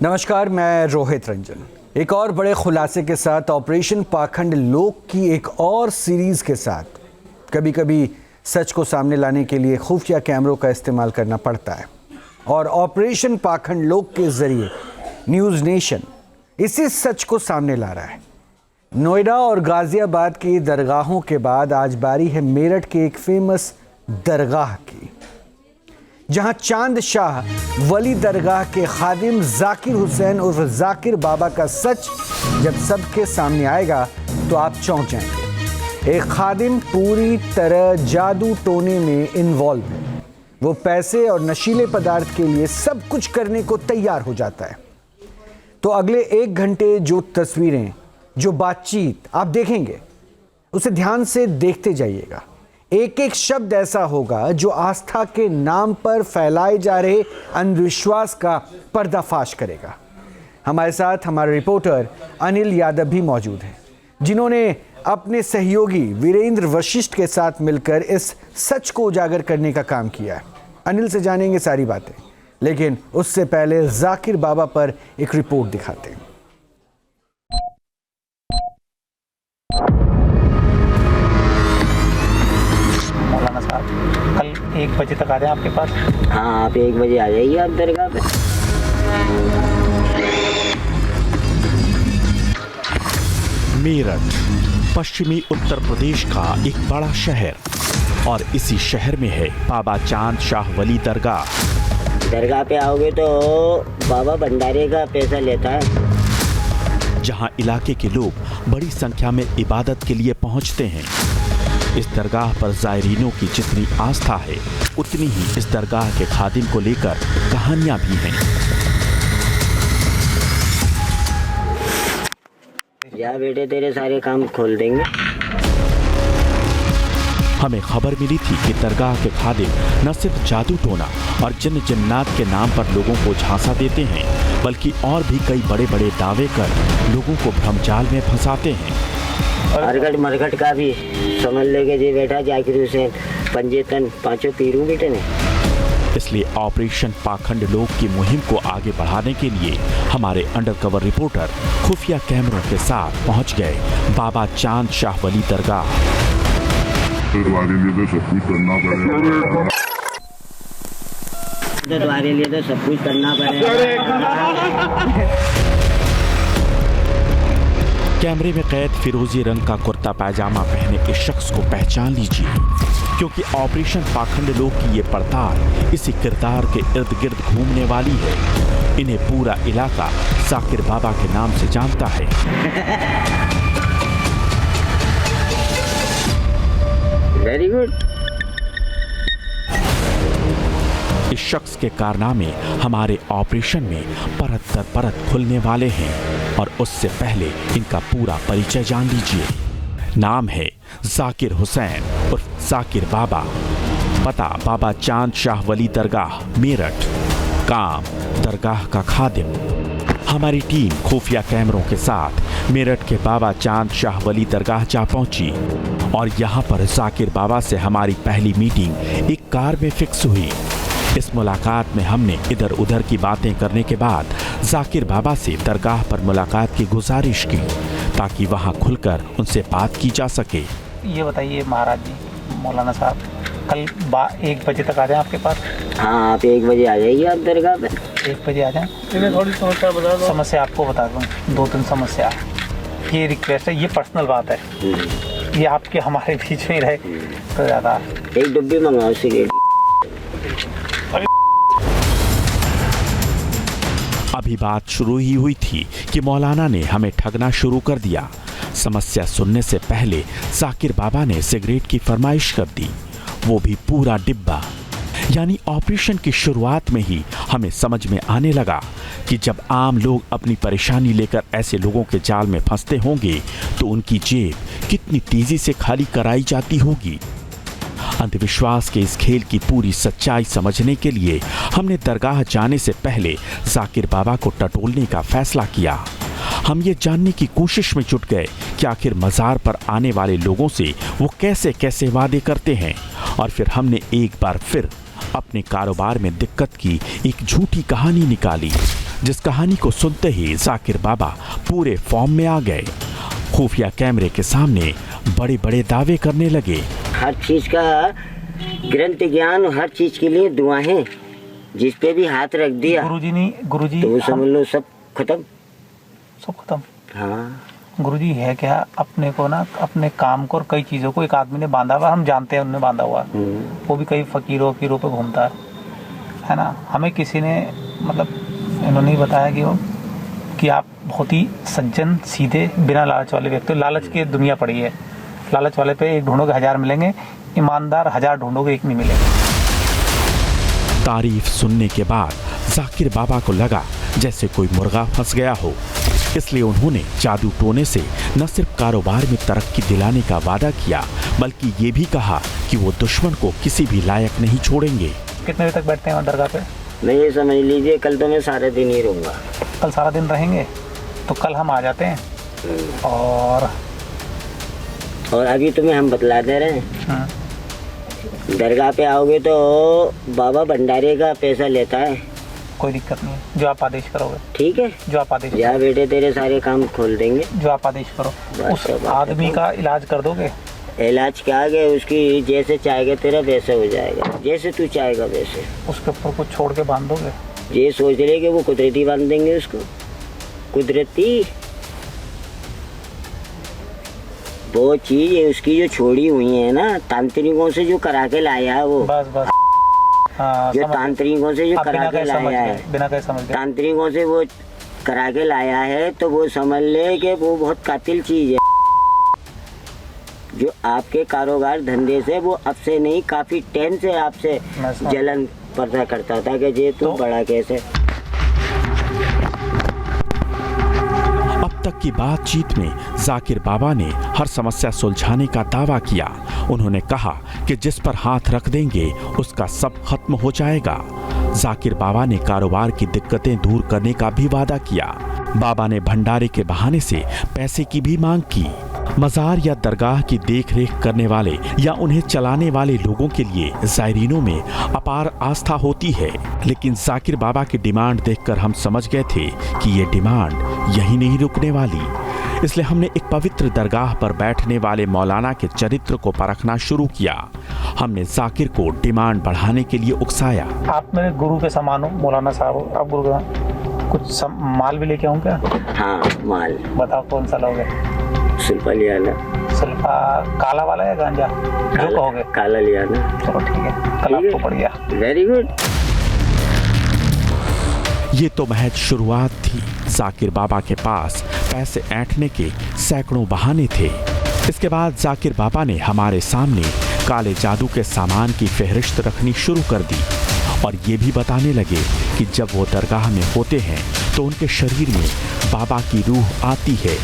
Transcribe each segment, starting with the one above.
नमस्कार, मैं रोहित रंजन एक और बड़े खुलासे के साथ ऑपरेशन पाखंड लोक की एक और सीरीज के साथ। कभी कभी सच को सामने लाने के लिए खुफिया कैमरों का इस्तेमाल करना पड़ता है और ऑपरेशन पाखंड लोक के जरिए न्यूज़ नेशन इसी सच को सामने ला रहा है। नोएडा और गाजियाबाद की दरगाहों के बाद आज बारी है मेरठ के एक फेमस दरगाह की, जहां चांद शाह वली दरगाह के खादिम जाकिर हुसैन उर्फ जाकिर बाबा का सच जब सबके सामने आएगा तो आप चौंक जाएंगे। एक खादिम पूरी तरह जादू टोने में इन्वॉल्व है। वो पैसे और नशीले पदार्थ के लिए सब कुछ करने को तैयार हो जाता है। तो अगले 1 घंटे जो तस्वीरें, जो बातचीत आप देखेंगे, उसे ध्यान से देखते जाइएगा। एक एक शब्द ऐसा होगा जो आस्था के नाम पर फैलाए जा रहे अंधविश्वास का पर्दाफाश करेगा। हमारे साथ हमारे रिपोर्टर अनिल यादव भी मौजूद हैं, जिन्होंने अपने सहयोगी वीरेंद्र वशिष्ठ के साथ मिलकर इस सच को उजागर करने का काम किया है। अनिल से जानेंगे सारी बातें, लेकिन उससे पहले जाकिर बाबा पर एक रिपोर्ट दिखाते हैं। मौलाना साहब कल 1 बजे तक आ जाए आपके पास। हाँ, आप 1 बजे आ जाइए आप दरगाह पे। मेरठ पश्चिमी उत्तर प्रदेश का एक बड़ा शहर और इसी शहर में है बाबा चांद शाह वली दरगाह। दरगाह पे आओगे तो बाबा भंडारे का पैसा लेता है, जहां इलाके के लोग बड़ी संख्या में इबादत के लिए पहुंचते हैं। इस दरगाह पर जायरीनों की जितनी आस्था है, उतनी ही इस दरगाह के खादिम को लेकर कहानियां भी हैं। जा बेटे, तेरे सारे काम खोल देंगे। हमें खबर मिली थी कि दरगाह के खादिम न सिर्फ जादू टोना और जिन जिन्नात के नाम पर लोगों को झांसा देते हैं, बल्कि और भी कई बड़े बड़े दावे कर लोगों को भ्रमजाल में फंसाते हैं। अरगट मरगट का भी समझ लेके जी बेटा जाकिर हुसैन पंजेतन 5 पीरू बेटे ने। इसलिए ऑपरेशन पाखंड लोक की मुहिम को आगे बढ़ाने के लिए हमारे अंडरकवर रिपोर्टर खुफिया कैमरों के साथ पहुंच गए बाबा चांद शाह वली दरगाह। दरबारे लिए तो सब कुछ करना पड़ेगा। दरबारे लिए तो सब कुछ करना पड़ेगा। कैमरे में कैद फिरोजी रंग का कुर्ता पायजामा पहने इस शख्स को पहचान लीजिए, क्योंकि ऑपरेशन पाखंड लोक की ये पड़ताल इसी किरदार के इर्द गिर्द घूमने वाली है। इन्हें पूरा इलाका जाकिर बाबा के नाम से जानता है। Very good. इस शख्स के कारनामे हमारे ऑपरेशन में परत दर परत खुलने वाले हैं और उससे पहले इनका पूरा परिचय जान लीजिए। नाम है जाकिर हुसैन उर्फ जाकिर बाबा। पता बाबा चांद शाह वली दरगाह मेरठ। काम दरगाह का खादिम। हमारी टीम खुफिया कैमरों के साथ मेरठ के बाबा चांद शाह वली दरगाह जा पहुंची और यहाँ पर जाकिर बाबा से हमारी पहली मीटिंग एक कार में फिक्स हुई। इस मुलाकात में हमने इधर उधर की बातें करने के बाद जाकिर बाबा से दरगाह पर मुलाकात की गुजारिश की, ताकि वहां खुलकर उनसे बात की जा सके। ये बताइए महाराज जी, मौलाना साहब कल 1 बजे तक आ जाए आपके पास। हाँ, आप 1 बजे आ जाइए आप दरगाह पे। 1 बजे आ जाए। इन्हें थोड़ी समस्या बता दो। समस्या आपको बता दूँ, 2-3 समस्या। ये रिक्वेस्ट है, ये पर्सनल बात है, ये आपके हमारे बीच में रहे तो ज़्यादा। एक डब्बी मंगाओ सिगरेट। अभी बात शुरू ही हुई थी कि मौलाना ने हमें ठगना शुरू कर दिया। समस्या सुनने से पहले जाकिर बाबा ने सिगरेट की फरमाइश कर दी, वो भी पूरा डिब्बा। यानी ऑपरेशन की शुरुआत में ही हमें समझ में आने लगा कि जब आम लोग अपनी परेशानी लेकर ऐसे लोगों के जाल में फंसते होंगे तो उनकी जेब कितनी तेजी से खाली कराई जाती होगी। अंधविश्वास के इस खेल की पूरी सच्चाई समझने के लिए हमने दरगाह जाने से पहले जाकिर बाबा को टटोलने का फैसला किया। हम ये जानने की कोशिश में जुट गए कि आखिर मज़ार पर आने वाले लोगों से वो कैसे कैसे वादे करते हैं, और फिर हमने एक बार फिर अपने कारोबार में दिक्कत की एक झूठी कहानी निकाली। जिस कहानी को सुनते ही जाकिर बाबा पूरे फॉर्म में आ गए। खुफिया कैमरे के सामने बड़े बड़े दावे करने लगे। हर चीज का ग्रंथ ज्ञान, हर चीज के लिए दुआएं, जिस पे भी हाथ रख दिया गुरुजी तो वो समझ लो सब खत्म। हाँ गुरुजी है क्या, अपने को ना अपने काम को और कई चीजों को एक आदमी ने बांधा हुआ, हम जानते हैं उन्होंने बांधा हुआ, वो भी कई फकीरों पे घूमता है ना। हमें किसी ने मतलब इन्होंने ही बताया कि आप बहुत ही सज्जन, सीधे, बिना लालच वाले व्यक्ति। लालच की दुनिया पड़ी है, लालच वाले पे एक ढूंढोगे 1000 मिलेंगे, ईमानदार 1000 ढूंढोगे एक नहीं मिलेंगे। तारीफ सुनने के बाद जाकिर बाबा को लगा जैसे कोई मुर्गा फंस गया हो, इसलिए उन्होंने जादू टोने से न सिर्फ कारोबार में तरक्की दिलाने का वादा किया, बल्कि ये भी कहा कि वो दुश्मन को किसी भी लायक नहीं छोड़ेंगे। कितने बजे तक बैठते हैं दरगाह पे? नहीं, ये समझ लीजिए कल तो मैं सारा दिन ही रहूँगा। कल सारा दिन रहेंगे तो कल हम आ जाते हैं। और अभी तुम्हें हम बतला दे रहे हैं, दरगाह पे आओगे तो बाबा भंडारे का पैसा लेता है। कोई दिक्कत नहीं है, जो आप आदेश करोगे। ठीक है, जो आप आदेश या बेटे तेरे सारे काम खोल देंगे, जो आप आदेश करो। उस आदमी का इलाज कर दोगे? इलाज क्या गए, उसकी जैसे चाहेगा तेरा वैसे हो जाएगा, जैसे तू चाहेगा वैसे। उसके ऊपर कुछ छोड़ के बांध दोगे? ये सोच रहे कि वो कुदरती बांध देंगे उसको, कुदरती वो चीज है उसकी जो छोड़ी हुई है ना, तांत्रिकों से जो करा के लाया है वो। बस हाँ, जो तांत्रिकों से जो करा के लाया है, बिना कहे समझ गए, तांत्रिकों से वो करा के लाया है, तो वो समझ ले कि वो बहुत कातिल चीज है। जो आपके कारोबार धंधे से वो अब से नहीं, काफी टाइम से आपसे जलन पर्दा करता था कि ये तू बड़ा कैसे। अब तक की बातचीत में जाकिर बाबा ने हर समस्या सुलझाने का दावा किया। उन्होंने कहा कि जिस पर हाथ रख देंगे उसका सब खत्म हो जाएगा। जाकिर बाबा ने कारोबार की दिक्कतें दूर करने का भी वादा किया। बाबा ने भंडारे के बहाने से पैसे की भी मांग की। मजार या दरगाह की देखरेख करने वाले या उन्हें चलाने वाले लोगों के लिए जायरीनों में अपार आस्था होती है, लेकिन जाकिर बाबा की डिमांड देखकर हम समझ गए थे कि ये डिमांड यहीं नहीं रुकने वाली। इसलिए हमने एक पवित्र दरगाह पर बैठने वाले मौलाना के चरित्र को परखना शुरू किया। हमने जाकिर को डिमांड बढ़ाने के लिए उकसाया। आप मेरे गुरु के समान हो मौलाना साहब, आप गुरु का कुछ माल भी लेके आऊं क्या? हाँ माल बताओ कौन सा लोगे? सुल्फा लिया ना। सुल्फा काला वाला या गांजा? जो कहोगे। काला लिया ना। चलो ठीक है, कल आपको पड़ गया। Very good. ये तो महज शुरुआत थी। जाकिर बाबा के पास पैसे ऐंठने के सैकड़ों बहाने थे। इसके बाद जाकिर बाबा ने हमारे सामने काले जादू के सामान की फहरिस्त रखनी शुरू कर दी और ये भी बताने लगे कि जब वो दरगाह में होते हैं तो उनके शरीर में बाबा की रूह आती है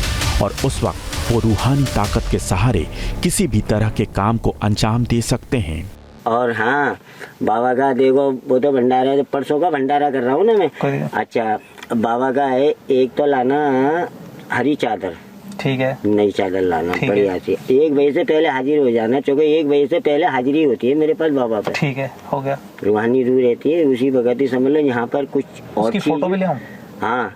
और उस वक्त वो रूहानी ताकत के सहारे किसी भी तरह के काम को अंजाम दे सकते हैं। और हाँ, बाबा का देखो वो तो भंडारा है, परसों का भंडारा कर रहा हूँ ना मैं। अच्छा, बाबा का है, एक तो लाना हरी चादर, ठीक है, नई चादर लाना बढ़िया सी। 1 बजे से पहले हाजिर हो जाना, क्योंकि 1 बजे से पहले हाजिरी होती है मेरे पास बाबा पे। ठीक है, हो गया। रूहानी रूह रहती है, उसी वक्त ही समझ लो। यहाँ पर कुछ और उसकी फोटो भी ले आऊं? हाँ,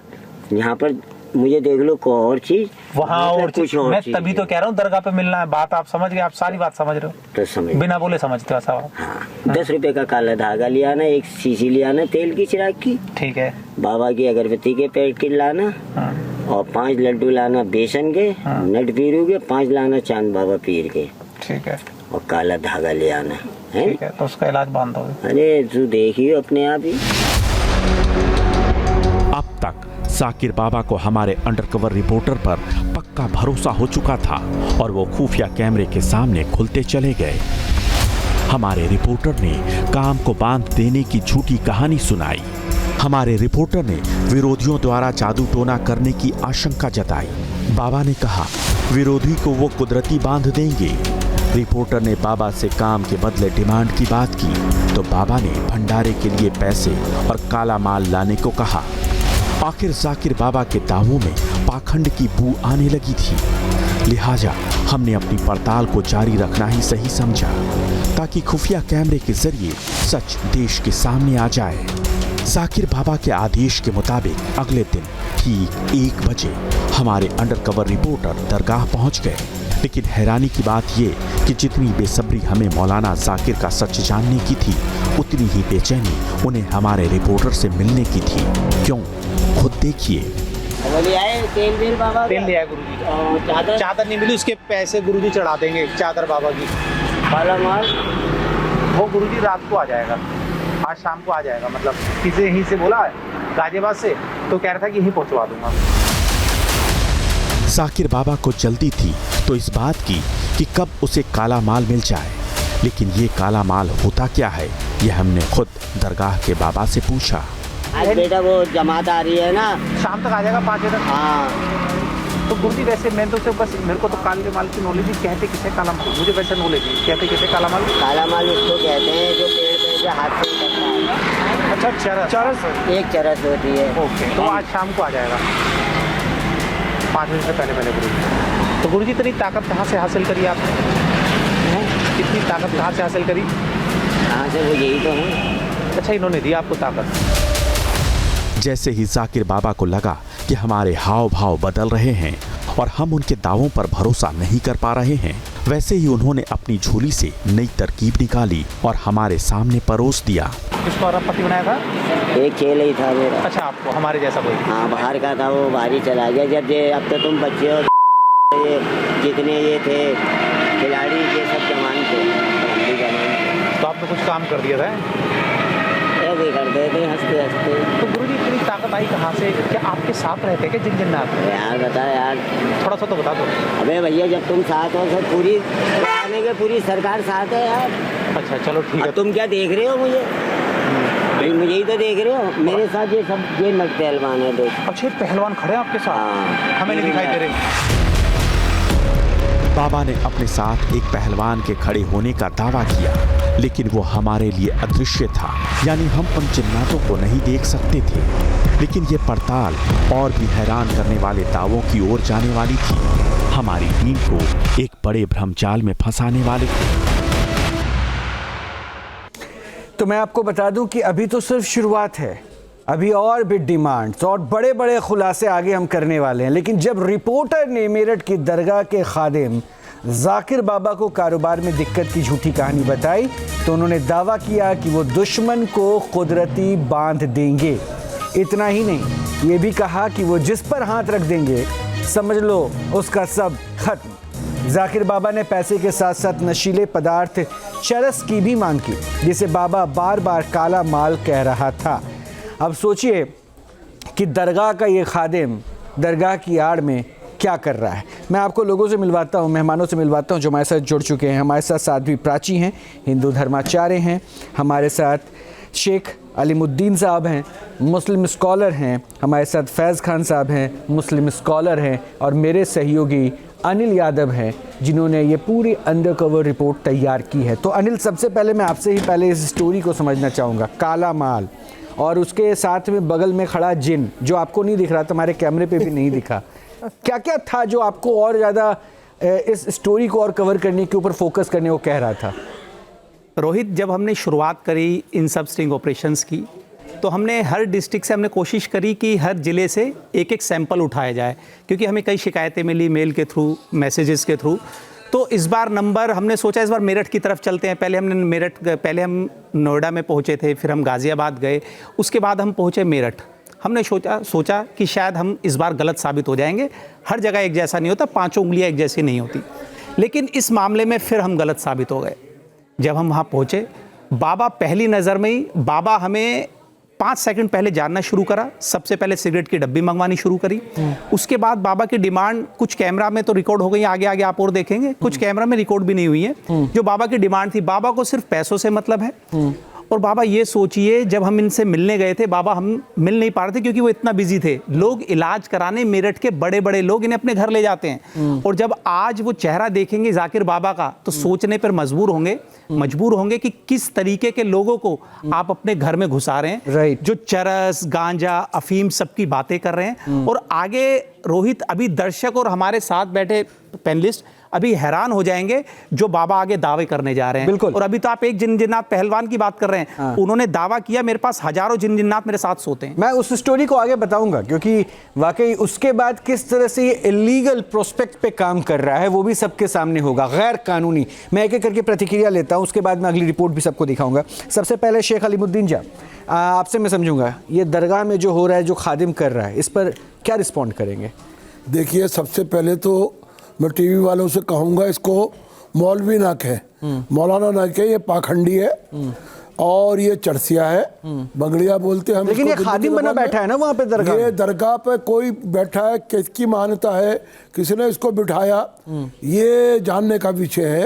यहाँ पर मुझे देख लो को और चीज, वहाँ और कुछ और। मैं तभी तो कह रहा हूँ दरगाह पे मिलना है। बात आप समझ गए, आप सारी बात समझ रहे हो तो समझ, बिना बोले समझते हो ऐसा। हाँ, 10 रुपए का काला धागा लिया ना, 1 शीशी लिया ना तेल की चिराग की, ठीक है, बाबा की अगरबत्ती के पैकेट लाना, और 5 लड्डू लाना बेसन के, नट पीरू के, 5 लाना चांद बाबा पीर के, ठीक है, और काला धागा ले आना है। ठीक है, तो उसका इलाज बांध दोगे? अरे तू देखियो अपने आप ही। अब तक जाकिर बाबा को हमारे अंडरकवर रिपोर्टर पर पक्का भरोसा हो चुका था और वो खुफिया कैमरे के सामने खुलते चले गए। हमारे रिपोर्टर ने काम को बांध देने की झूठी कहानी सुनाई। हमारे रिपोर्टर ने विरोधियों द्वारा जादू टोना करने की आशंका जताई। बाबा ने कहा विरोधी को वो कुदरती बांध देंगे। रिपोर्टर ने बाबा से काम के बदले डिमांड की बात की तो बाबा ने भंडारे के लिए पैसे और काला माल लाने को कहा। आखिर जाकिर बाबा के दावों में पाखंड की बू आने लगी थी, लिहाजा हमने अपनी पड़ताल को जारी रखना ही सही समझा ताकि खुफिया कैमरे के जरिए सच देश के सामने आ जाए। जाकिर बाबा के आदेश के मुताबिक अगले दिन ठीक 1 बजे हमारे अंडरकवर रिपोर्टर दरगाह पहुंच गए। लेकिन हैरानी की बात ये कि जितनी बेसब्री हमें मौलाना जाकिर का सच जानने की थी, उतनी ही बेचैनी उन्हें हमारे रिपोर्टर से मिलने की थी। क्यों, खुद देखिए। तेल बिल बाबा तेल लिया है गुरुजी। चादर नहीं मिली, उसके पैसे गुरुजी चढ़ा देंगे चादर बाबा की। काला माल वो गुरुजी रात को आ जाएगा, आज शाम को आ जाएगा। मतलब किसी यहीं से बोला है गाजियाबाद से, तो कह रहा था कि यहीं पहुंचवा दूंगा। जाकिर बाबा को जल्दी थी तो इस बात की कि कब उसे काला माल मिल जाए। लेकिन ये काला माल होता क्या है, ये हमने खुद दरगाह के बाबा से पूछा। आज बेटा वो जमात आ रही है ना, शाम तक आ जाएगा 5 बजे तक। हाँ तो गुरुजी वैसे मैं तो सिर्फ बस मेरे को तो काले माल की नॉलेज ही, कहते किसे काला माल, मुझे वैसे नॉलेज नहीं कहते किसे काला माल। काला माल उसको कहते हैं जो पेड़ पे से हाथ से निकलता है। अच्छा चरस। एक चरस होती है। ओके, तो आज शाम को आ जाएगा 5 बजे से पहले गुरुजी। तो गुरुजी इतनी ताकत कहाँ से हासिल करी आपने? इतनी ताकत कहाँ से हासिल करी? कहाँ से, वो यही तो है। अच्छा, इन्होंने दी आपको ताकत। जैसे ही जाकिर बाबा को लगा कि हमारे हाव भाव बदल रहे हैं और हम उनके दावों पर भरोसा नहीं कर पा रहे हैं, वैसे ही उन्होंने अपनी झोली से नई तरकीब निकाली और हमारे सामने परोस दिया। किसको और पति बनाया था? एक खेल ही था मेरा। अच्छा, आपको हमारे जैसा कोई? हाँ, बाहर का था, वो बाहर ही चला गया। जब ये अब तो तुम बच्चे हो, ये जितने ये थे खिलाड़ी, ये सब जवान थे, तो आपने कुछ काम कर दिया था? ऐसे करते थे हंसते हंसते। तो गुरुजी इतनी ताकत आई कहाँ से? क्या आपके साथ रहते क्या जिन जिन आते? यार बता यार, थोड़ा सा तो बता दो। अबे भैया, जब तुम साथ हो तो पूरी आने के पूरी सरकार साथ है यार। अच्छा चलो ठीक है। तुम क्या देख रहे हो मुझे? मुझे ही तो देख रहे हो। मेरे साथ ये सब ये नट पहलवान है। देख, अच्छे पहलवान खड़े हैं आपके साथ? हाँ। हमें नहीं दिखाई दे रहे। बाबा ने अपने साथ एक पहलवान के खड़े होने का दावा किया, लेकिन वो हमारे लिए अदृश्य था, यानी हम उन जिन्नातों को नहीं देख सकते थे। लेकिन ये पड़ताल और भी हैरान करने वाले दावों की ओर जाने वाली थी। हमारी टीम को एक बड़े भ्रमजाल में फंसाने वाले थे। तो मैं आपको बता दूं कि अभी तो सिर्फ शुरुआत है, अभी और भी डिमांड्स और बड़े बड़े खुलासे आगे हम करने वाले हैं। लेकिन जब रिपोर्टर ने मेरठ की दरगाह के खादिम जाकिर बाबा को कारोबार में दिक्कत की झूठी कहानी बताई, तो उन्होंने दावा किया कि वो दुश्मन को कुदरती बांध देंगे। इतना ही नहीं, ये भी कहा कि वो जिस पर हाथ रख देंगे, समझ लो उसका सब खत्म। जाकिर बाबा ने पैसे के साथ साथ नशीले पदार्थ चरस की भी मांग की, जिसे बाबा बार बार काला माल कह रहा था। अब सोचिए कि दरगाह का ये खादिम दरगाह की आड़ में क्या कर रहा है। मैं आपको लोगों से मिलवाता हूँ, मेहमानों से मिलवाता हूँ जो हमारे साथ जुड़ चुके हैं। हमारे साथ साध्वी प्राची हैं, हिंदू धर्माचार्य हैं। हमारे साथ शेख अलीमुद्दीन साहब हैं, मुस्लिम स्कॉलर हैं। हमारे साथ फैज़ खान साहब हैं, मुस्लिम स्कॉलर हैं। और मेरे सहयोगी अनिल यादव हैं, जिन्होंने ये पूरी अंडरकवर रिपोर्ट तैयार की है। तो अनिल, सबसे पहले मैं आपसे ही पहले इस स्टोरी को समझना चाहूँगा। काला माल और उसके साथ में बगल में खड़ा जिन, जो आपको नहीं दिख रहा, तुम्हारे कैमरे पे भी नहीं दिखा, क्या क्या था जो आपको और ज़्यादा इस स्टोरी को और कवर करने के ऊपर फोकस करने को कह रहा था? रोहित, जब हमने शुरुआत करी इन सब स्टिंग ऑपरेशंस की, तो हमने हर डिस्ट्रिक्ट से हमने कोशिश करी कि हर ज़िले से एक एक सैंपल उठाया जाए, क्योंकि हमें कई शिकायतें मिली मेल के थ्रू, मैसेजेस के थ्रू। तो इस बार हमने सोचा इस बार मेरठ की तरफ चलते हैं। पहले हम नोएडा में पहुंचे थे, फिर हम गाज़ियाबाद गए, उसके बाद हम पहुंचे मेरठ। हमने सोचा कि शायद हम इस बार गलत साबित हो जाएंगे। हर जगह एक जैसा नहीं होता, 5 उंगलियां एक जैसी नहीं होती। लेकिन इस मामले में फिर हम गलत साबित हो गए। जब हम वहाँ पहुँचे, बाबा पहली नज़र में ही बाबा हमें 5 सेकंड पहले जानना शुरू करा। सबसे पहले सिगरेट की डब्बी मंगवानी शुरू करी। उसके बाद बाबा की डिमांड कुछ कैमरा में तो रिकॉर्ड हो गई, आगे आगे आप और देखेंगे, कुछ कैमरा में रिकॉर्ड भी नहीं हुई है। जो बाबा की डिमांड थी, बाबा को सिर्फ पैसों से मतलब है। और बाबा ये सोचिए, जब हम इनसे मिलने गए थे, बाबा हम मिल नहीं पा रहे थे क्योंकि वो इतना बिजी थे। लोग इलाज कराने मेरठ के बड़े बड़े लोग इन्हें अपने घर ले जाते हैं। और जब आज वो चेहरा देखेंगे जाकिर बाबा का, तो सोचने पर मजबूर होंगे मजबूर होंगे कि किस तरीके के लोगों को आप अपने घर में घुसा रहे हैं, राइट। जो चरस, गांजा, अफीम सबकी बातें कर रहे हैं। और आगे रोहित, अभी दर्शक और हमारे साथ बैठे पैनलिस्ट अभी हैरान हो जाएंगे जो बाबा आगे दावे करने जा रहे हैं। बिल्कुल। और अभी तो आप एक जिन्नात पहलवान की बात कर रहे हैं। हाँ। उन्होंने दावा किया मेरे पास हजारों जिन्नात मेरे साथ सोते हैं। मैं उस स्टोरी को आगे बताऊंगा, क्योंकि वाकई उसके बाद किस तरह से ये इलीगल प्रोस्पेक्ट पे काम कर रहा है वो भी सबके सामने होगा, गैर कानूनी। मैं एक एक करके प्रतिक्रिया लेता हूं, उसके बाद मैं अगली रिपोर्ट भी सबको दिखाऊंगा। सबसे पहले शेख अलीमुद्दीन जा, आपसे मैं समझूंगा ये दरगाह में जो हो रहा है, जो खादिम कर रहा है, इस पर क्या रिस्पॉन्ड करेंगे? देखिए, सबसे पहले तो मैं टीवी वालों से कहूँगा इसको मौलवी ना कहें, मौलाना ना कहें, ये पाखंडी है और ये चरसिया है, बंगड़िया बोलते हैं हम। लेकिन ये खादिम बना बैठा है ना वहाँ पे दरगाह। ये दरगाह पे कोई बैठा है, किसकी मान्यता है, किसने इसको बिठाया, ये जानने का विषय है।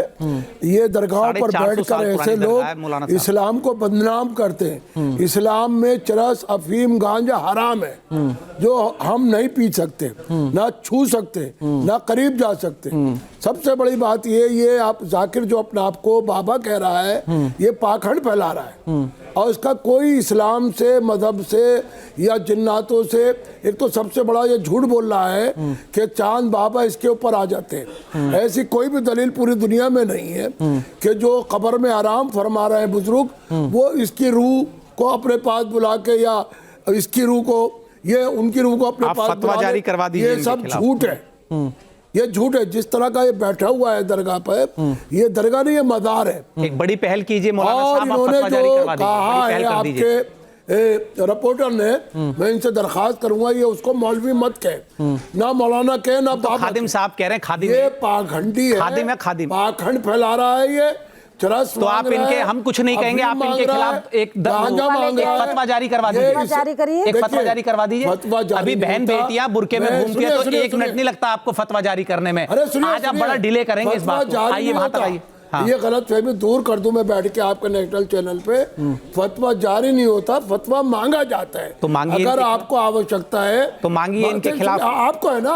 ये दरगाहों पर बैठकर ऐसे लोग इस्लाम को बदनाम करते हैं। इस्लाम में चरस, अफीम, गांजा हराम है, जो हम नहीं पी सकते, ना छू सकते, ना करीब जा सकते। सबसे बड़ी बात ये आप जाकिर जो अपने आप को बाबा कह रहा है, ये पाखंड फैला रहा है और इसका कोई इस्लाम से, मजहब से या जिन्नातों से, एक तो सबसे बड़ा ये झूठ बोल रहा है कि चांद बाबा इसके ऊपर आ जाते हैं। ऐसी कोई भी दलील पूरी दुनिया में नहीं है कि जो कब्र में आराम फरमा रहे हैं बुजुर्ग, वो इसकी रूह को अपने पास बुला के, या इसकी रूह को, ये उनकी रूह को अपने पास फतवा जारी करवा दीजिए। ये सब झूठ है, ये झूठ है। जिस तरह का ये बैठा हुआ है दरगाह पर, ये दरगाह नहीं, ये मज़ार है। एक बड़ी पहल कीजिए मौलाना और साहब, आप इन्होंने फतवा जारी जो करवा दीजिए, कहा बड़ी है पहल कर दीजिए। आपके रिपोर्टर ने, मैं इनसे दरखास्त करूंगा ये उसको मौलवी मत कहे, ना मौलाना कहे, ना बाबा। खादिम साहब कह रहे हैं खादिम ये पाखंडी है, खादिम है, खादिम पाखंड फैला रहा है ये। तो आप इनके, हम कुछ नहीं कहेंगे, आप इनके खिलाफ एक फतवा जारी करवा दीजिए, एक फतवा जारी करवा दीजिए। अभी बहन बेटियां बुरके में घूमती है तो एक मिनट नहीं लगता आपको फतवा जारी करने में। आज आप बड़ा डिले करेंगे इस बात को। आइए वहां तक आइए। हाँ। ये गलत फहमी दूर कर दूं मैं बैठ के आपके नेशनल चैनल पे। फतवा जारी नहीं होता, फतवा मांगा जाता है। तो मांगिए, अगर आपको आवश्यकता है तो मांगिए इनके खिलाफ। आपको है ना,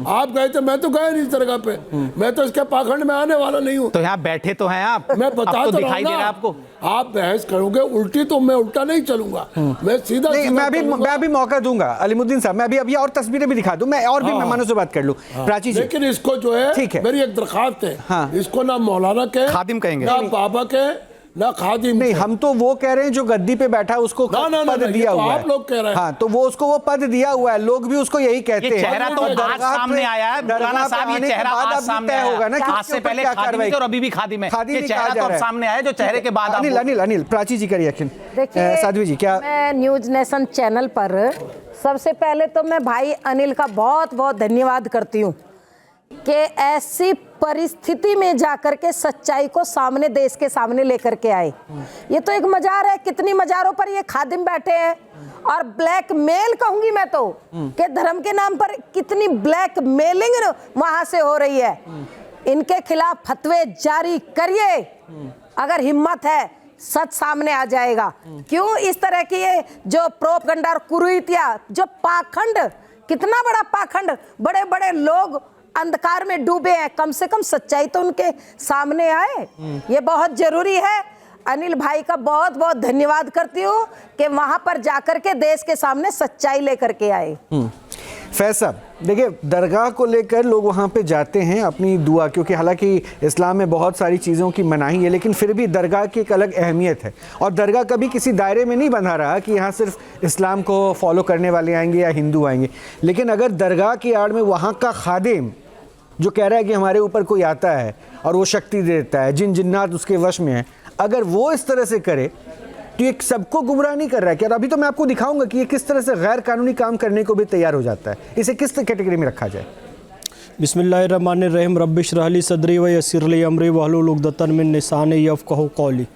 आप गए थे, मैं तो गया नहीं इस जगह पे, मैं तो इसके पाखंड में आने वाला नहीं हूँ। तो यहाँ बैठे तो हैं आप, मैं बता तो दिखाई दे रहा है आपको। आप बहस करोगे उल्टी, तो मैं उल्टा नहीं चलूंगा, मैं सीधा नहीं, मैं भी मौका दूंगा अलीमुद्दीन साहब, मैं अभी और तस्वीरें भी दिखा दूं, मैं और भी मेहमानों से बात कर लूं। प्राची जी, लेकिन इसको जो है, ठीक है, मेरी एक दरखास्त है, इसको ना मौलाना कहे, खादिम कहेंगे, ना बाबा के, ना खादिम। नहीं, हम तो वो कह रहे हैं जो गद्दी पे बैठा है उसको पद दिया हुआ है। आप लोग कह रहे हैं। हाँ, तो वो उसको वो पद दिया हुआ है, लोग भी उसको यही कहते हैं। चेहरा तो आज सामने आया है मौलाना साहब, ये चेहरा आज सामने आया होगा ना, आज से पहले खादिम थे और अभी भी खादिम है। ये चेहरा तो अब सामने आया जो चेहरे के बाद। अनिल प्राची जी का रिएक्शन। देखिए साध्वी जी, क्या मैं न्यूज नेशन चैनल पर सबसे पहले तो मैं भाई अनिल का बहुत बहुत धन्यवाद करती हूँ कि ऐसी परिस्थिति में जाकर के सच्चाई को सामने, देश के सामने लेकर के आए। ये तो एक मजार है, कितनी मजारों पर ये खादिम बैठे हैं और ब्लैक मेल कहूंगी मैं तो, कि धर्म के नाम पर कितनी ब्लैक मेलिंग वहां से हो रही है। इनके खिलाफ फतवे जारी करिए, अगर हिम्मत है सच सामने आ जाएगा। क्यों इस तरह की ये जो प्रोपगंडा और कुरीतियां, जो पाखंड, कितना बड़ा पाखंड, बड़े बड़े लोग अंधकार में डूबे हैं, कम से कम सच्चाई तो उनके सामने आए, ये बहुत जरूरी है। अनिल भाई का बहुत बहुत धन्यवाद करती हूँ कि वहां पर जाकर के देश के सामने सच्चाई लेकर के आए। फैज साहब, देखिए दरगाह को लेकर लोग वहाँ पे जाते हैं अपनी दुआ, क्योंकि हालांकि इस्लाम में बहुत सारी चीज़ों की मनाही है, लेकिन फिर भी दरगाह की एक अलग अहमियत है। और दरगाह कभी किसी दायरे में नहीं बंधा रहा कि यहाँ सिर्फ इस्लाम को फॉलो करने वाले आएंगे या हिंदू आएंगे। लेकिन अगर दरगाह की आड़ में वहाँ का खादिम जो कह रहा है कि हमारे ऊपर कोई आता है और वो शक्ति देता है, जिन जिन्नात उसके वश में है, अगर वो इस तरह से करे तो ये सबको गुमराह नहीं कर रहा है क्या? अभी तो मैं आपको दिखाऊंगा कि ये किस तरह से गैर कानूनी काम करने को भी तैयार हो जाता है। इसे किस कैटेगरी में रखा जाए? बिस्मिल्लाहिर्रहमानिर्रहीम, रब्बि इश्रह ली सदरी व यस्सिर ली अमरी वहलुल उक़दतन मिन लिसानी यफ़क़हू क़ौली।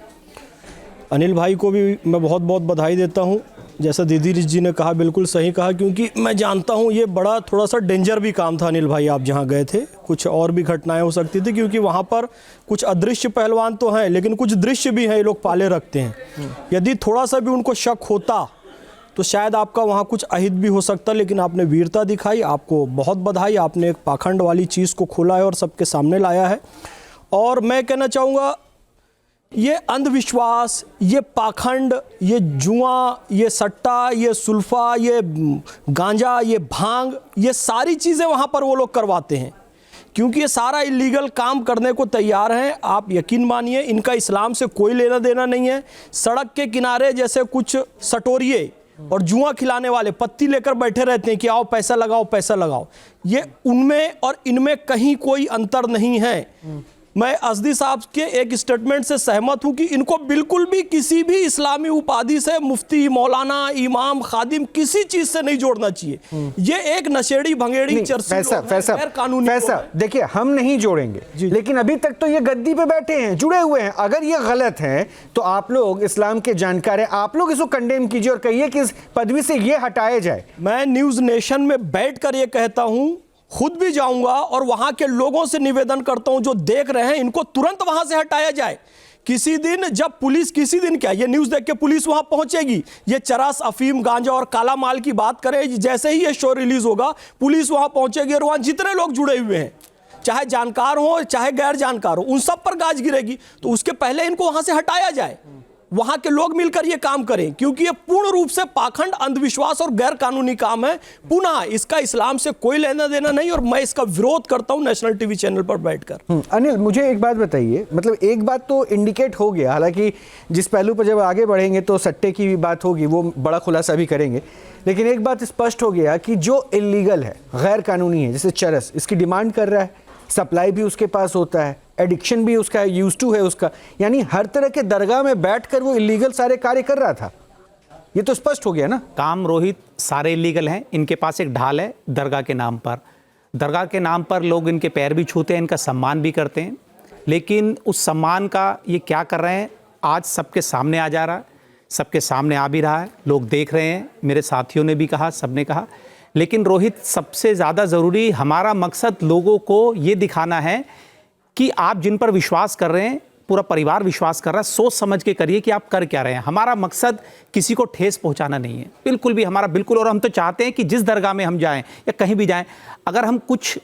अनिल भाई को भी मैं बहुत बहुत बधाई देता हूँ। जैसा दीदी जी ने कहा, बिल्कुल सही कहा, क्योंकि मैं जानता हूँ ये बड़ा थोड़ा सा डेंजर भी काम था। अनिल भाई, आप जहाँ गए थे कुछ और भी घटनाएं हो सकती थी, क्योंकि वहाँ पर कुछ अदृश्य पहलवान तो हैं, लेकिन कुछ दृश्य भी हैं, ये लोग पाले रखते हैं। यदि थोड़ा सा भी उनको शक होता तो शायद आपका वहाँ कुछ अहित भी हो सकता, लेकिन आपने वीरता दिखाई, आपको बहुत बधाई। आपने एक पाखंड वाली चीज़ को खोला है और सबके सामने लाया है। और मैं कहना चाहूँगा ये अंधविश्वास, ये पाखंड, ये जुआ, ये सट्टा, ये सुल्फा, ये गांजा, ये भांग, ये सारी चीज़ें वहाँ पर वो लोग करवाते हैं, क्योंकि ये सारा इलीगल काम करने को तैयार हैं। आप यकीन मानिए, इनका इस्लाम से कोई लेना देना नहीं है। सड़क के किनारे जैसे कुछ सटोरिये और जुआ खिलाने वाले पत्ती लेकर बैठे रहते हैं कि आओ पैसा लगाओ पैसा लगाओ, ये उनमें और इनमें कहीं कोई अंतर नहीं है। मैं अज़दी साहब के एक स्टेटमेंट से सहमत हूं कि इनको बिल्कुल भी किसी भी इस्लामी उपाधि से मुफ्ती, मौलाना, इमाम, खादिम किसी चीज से नहीं जोड़ना चाहिए। ये एक नशेड़ी भंगेड़ी चरसी कानूनी। देखिए, हम नहीं जोड़ेंगे, लेकिन अभी तक तो ये गद्दी पे बैठे हैं, जुड़े हुए हैं। अगर ये गलत है तो आप लोग इस्लाम के जानकार हैं, आप लोग इसको कंडेम कीजिए और कहिए कि इस पदवी से ये हटाया जाए। मैं न्यूज़ नेशन में बैठकर ये कहता हूं, खुद भी जाऊंगा और वहां के लोगों से निवेदन करता हूं जो देख रहे हैं, इनको तुरंत वहां से हटाया जाए। किसी दिन जब पुलिस, किसी दिन क्या, ये न्यूज़ देख के पुलिस वहां पहुंचेगी, ये चरस, अफीम, गांजा और काला माल की बात करें, जैसे ही ये शो रिलीज होगा पुलिस वहां पहुंचेगी और वहां जितने लोग जुड़े हुए हैं, चाहे जानकार हो चाहे गैर जानकार हो, उन सब पर गाज गिरेगी। तो उसके पहले इनको वहां से हटाया जाए, वहां के लोग मिलकर ये काम करें, क्योंकि ये पूर्ण रूप से पाखंड, अंधविश्वास और गैर कानूनी काम है। पुनः इसका इस्लाम से कोई लेना देना नहीं और मैं इसका विरोध करता हूं नेशनल टीवी चैनल पर बैठकर। अनिल, मुझे एक बात बताइए, मतलब एक बात तो इंडिकेट हो गया, हालांकि जिस पहलू पर जब आगे बढ़ेंगे तो सट्टे की भी बात होगी, वो बड़ा खुलासा भी करेंगे, लेकिन एक बात स्पष्ट हो गया कि जो इलीगल है, गैर कानूनी है, जैसे चरस, इसकी डिमांड कर रहा है, सप्लाई भी उसके पास होता है, एडिक्शन भी उसका है, यूज टू है उसका, यानी हर तरह के दरगाह में बैठकर वो इलीगल सारे कार्य कर रहा था। ये तो स्पष्ट हो गया ना। काम रोहित सारे इलीगल हैं। इनके पास एक ढाल है दरगाह के नाम पर, दरगाह के नाम पर लोग इनके पैर भी छूते हैं, इनका सम्मान भी करते हैं, लेकिन उस सम्मान का ये क्या कर रहे हैं आज सबके सामने आ जा रहा है, सबके सामने आ भी रहा है, लोग देख रहे हैं, मेरे साथियों ने भी कहा, सबने कहा। लेकिन रोहित, सबसे ज़्यादा ज़रूरी हमारा मकसद लोगों को ये दिखाना है कि आप जिन पर विश्वास कर रहे हैं, पूरा परिवार विश्वास कर रहा है, सोच समझ के करिए कि आप कर क्या रहे हैं। हमारा मकसद किसी को ठेस पहुंचाना नहीं है, बिल्कुल भी हमारा, बिल्कुल। और हम तो चाहते हैं कि जिस दरगाह में हम जाएं या कहीं भी जाएं, अगर हम कुछ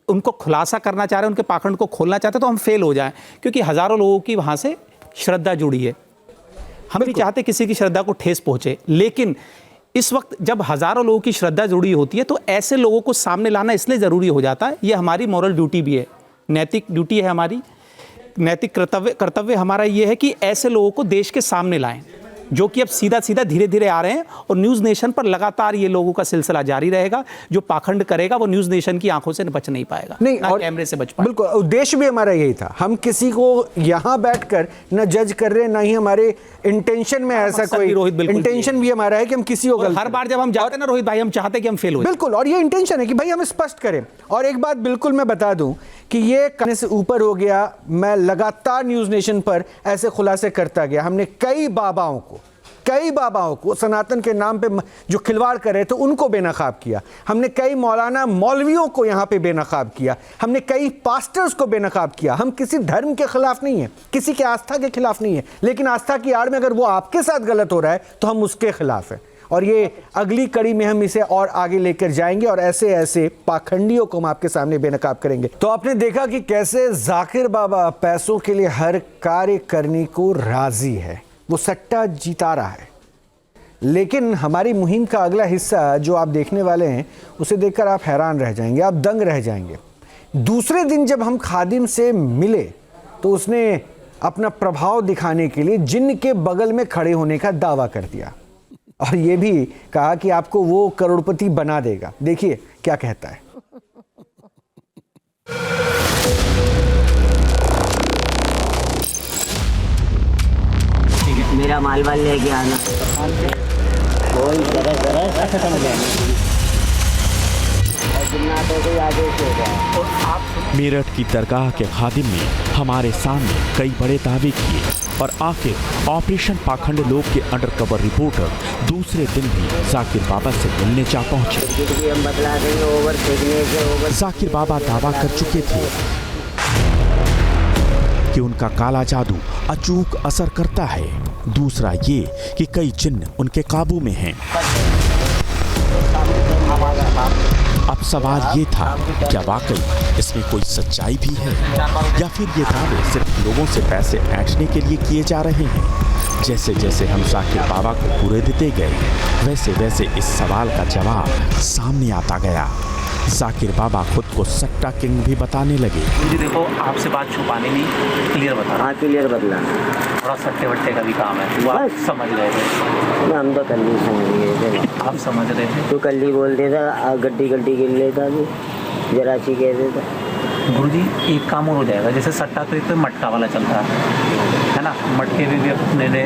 उनको खुलासा करना चाह रहे हैं, उनके पाखंड को खोलना चाहते हैं, तो हम फेल हो जाएं, क्योंकि हज़ारों लोगों की वहाँ से श्रद्धा जुड़ी है। हम नहीं चाहते किसी की श्रद्धा को ठेस पहुँचे, लेकिन इस वक्त जब हज़ारों लोगों की श्रद्धा जुड़ी होती है तो ऐसे लोगों को सामने लाना इसलिए ज़रूरी हो जाता है। ये हमारी मॉरल ड्यूटी भी है, नैतिक ड्यूटी है हमारी, नैतिक कर्तव्य हमारा ये है कि ऐसे लोगों को देश के सामने लाएं, जो कि अब सीधा सीधा धीरे धीरे आ रहे हैं। और न्यूज़ नेशन पर लगातार ये लोगों का सिलसिला जारी रहेगा। जो पाखंड करेगा वो न्यूज़ नेशन की आंखों से बच नहीं पाएगा, नहीं, और कैमरे से बच पाएगा। बिल्कुल, उद्देश्य भी हमारा यही था। हम किसी को यहाँ बैठकर न जज कर रहे, ना ही हमारे इंटेंशन में ऐसा कोई इंटेंशन भी हमारा है कि हम किसी को हर बार जब हम जाते हैं ना रोहित भाई, हम चाहते हैं कि हम फेल हो। बिल्कुल, और ये इंटेंशन है कि भाई हम स्पष्ट करें। और एक बात बिल्कुल मैं बता दूं कि ये करने से ऊपर हो गया। मैं लगातार न्यूज़ नेशन पर ऐसे खुलासे करता गया। हमने कई बाबाओं को सनातन के नाम पे जो खिलवाड़ कर रहे थे उनको बेनकाब किया। हमने कई मौलाना मौलवियों को यहाँ पे बेनकाब किया। हमने कई पास्टर्स को बेनकाब किया। हम किसी धर्म के खिलाफ नहीं है, किसी के आस्था के खिलाफ नहीं है, लेकिन आस्था की आड़ में अगर वो आपके साथ गलत हो रहा है तो हम उसके खिलाफ है। और ये अगली कड़ी में हम इसे और आगे लेकर जाएंगे और ऐसे ऐसे पाखंडियों को हम आपके सामने बेनकाब करेंगे। तो आपने देखा कि कैसे जाकिर बाबा पैसों के लिए हर कार्य करने को राजी है, वो सट्टा जीता रहा है। लेकिन हमारी मुहिम का अगला हिस्सा जो आप देखने वाले हैं उसे देखकर आप हैरान रह जाएंगे, आप दंग रह जाएंगे। दूसरे दिन जब हम खादिम से मिले तो उसने अपना प्रभाव दिखाने के लिए जिन्न के बगल में खड़े होने का दावा कर दिया और ये भी कहा कि आपको वो करोड़पति बना देगा। देखिए क्या कहता है। मेरा माल वाल लेके आना, कोई मेरठ की दरगाह के खादिम ने हमारे सामने कई बड़े दावे किए और आखिर ऑपरेशन पाखंड लोग के अंडरकवर रिपोर्टर दूसरे दिन भी जाकिर बाबा से मिलने जा पहुंचे। जाकिर बाबा दावा कर चुके थे कि उनका काला जादू अचूक असर करता है। दूसरा ये कि कई जिन्न उनके काबू में हैं। अब सवाल ये था, क्या वाकई इसमें कोई सच्चाई भी है या फिर ये दावे सिर्फ लोगों से पैसे ऐंठने के लिए किए जा रहे हैं। जैसे जैसे हम जाकिर बाबा को पूरे देते गए, वैसे वैसे इस सवाल का जवाब सामने आता गया। जाकिर बाबा खुद को सट्टा किंग भी बताने लगे। जी देखो, आपसे बात छुपाने नहीं, क्लियर बता। हाँ, क्लियर बदला। थोड़ा सट्टे वट्टे का भी काम है, वो आप समझ रहे थे। हम तो कल ही समझ गए थे। आप समझ रहे थे तो कल ही बोल देता, गड्डी गड्डी गिन लेता, भी जरा सी कह देता। गुरुजी एक काम और हो जाएगा, जैसे सट्टा तो एक तो मटका वाला चलता है ना, मटके भी अपने ने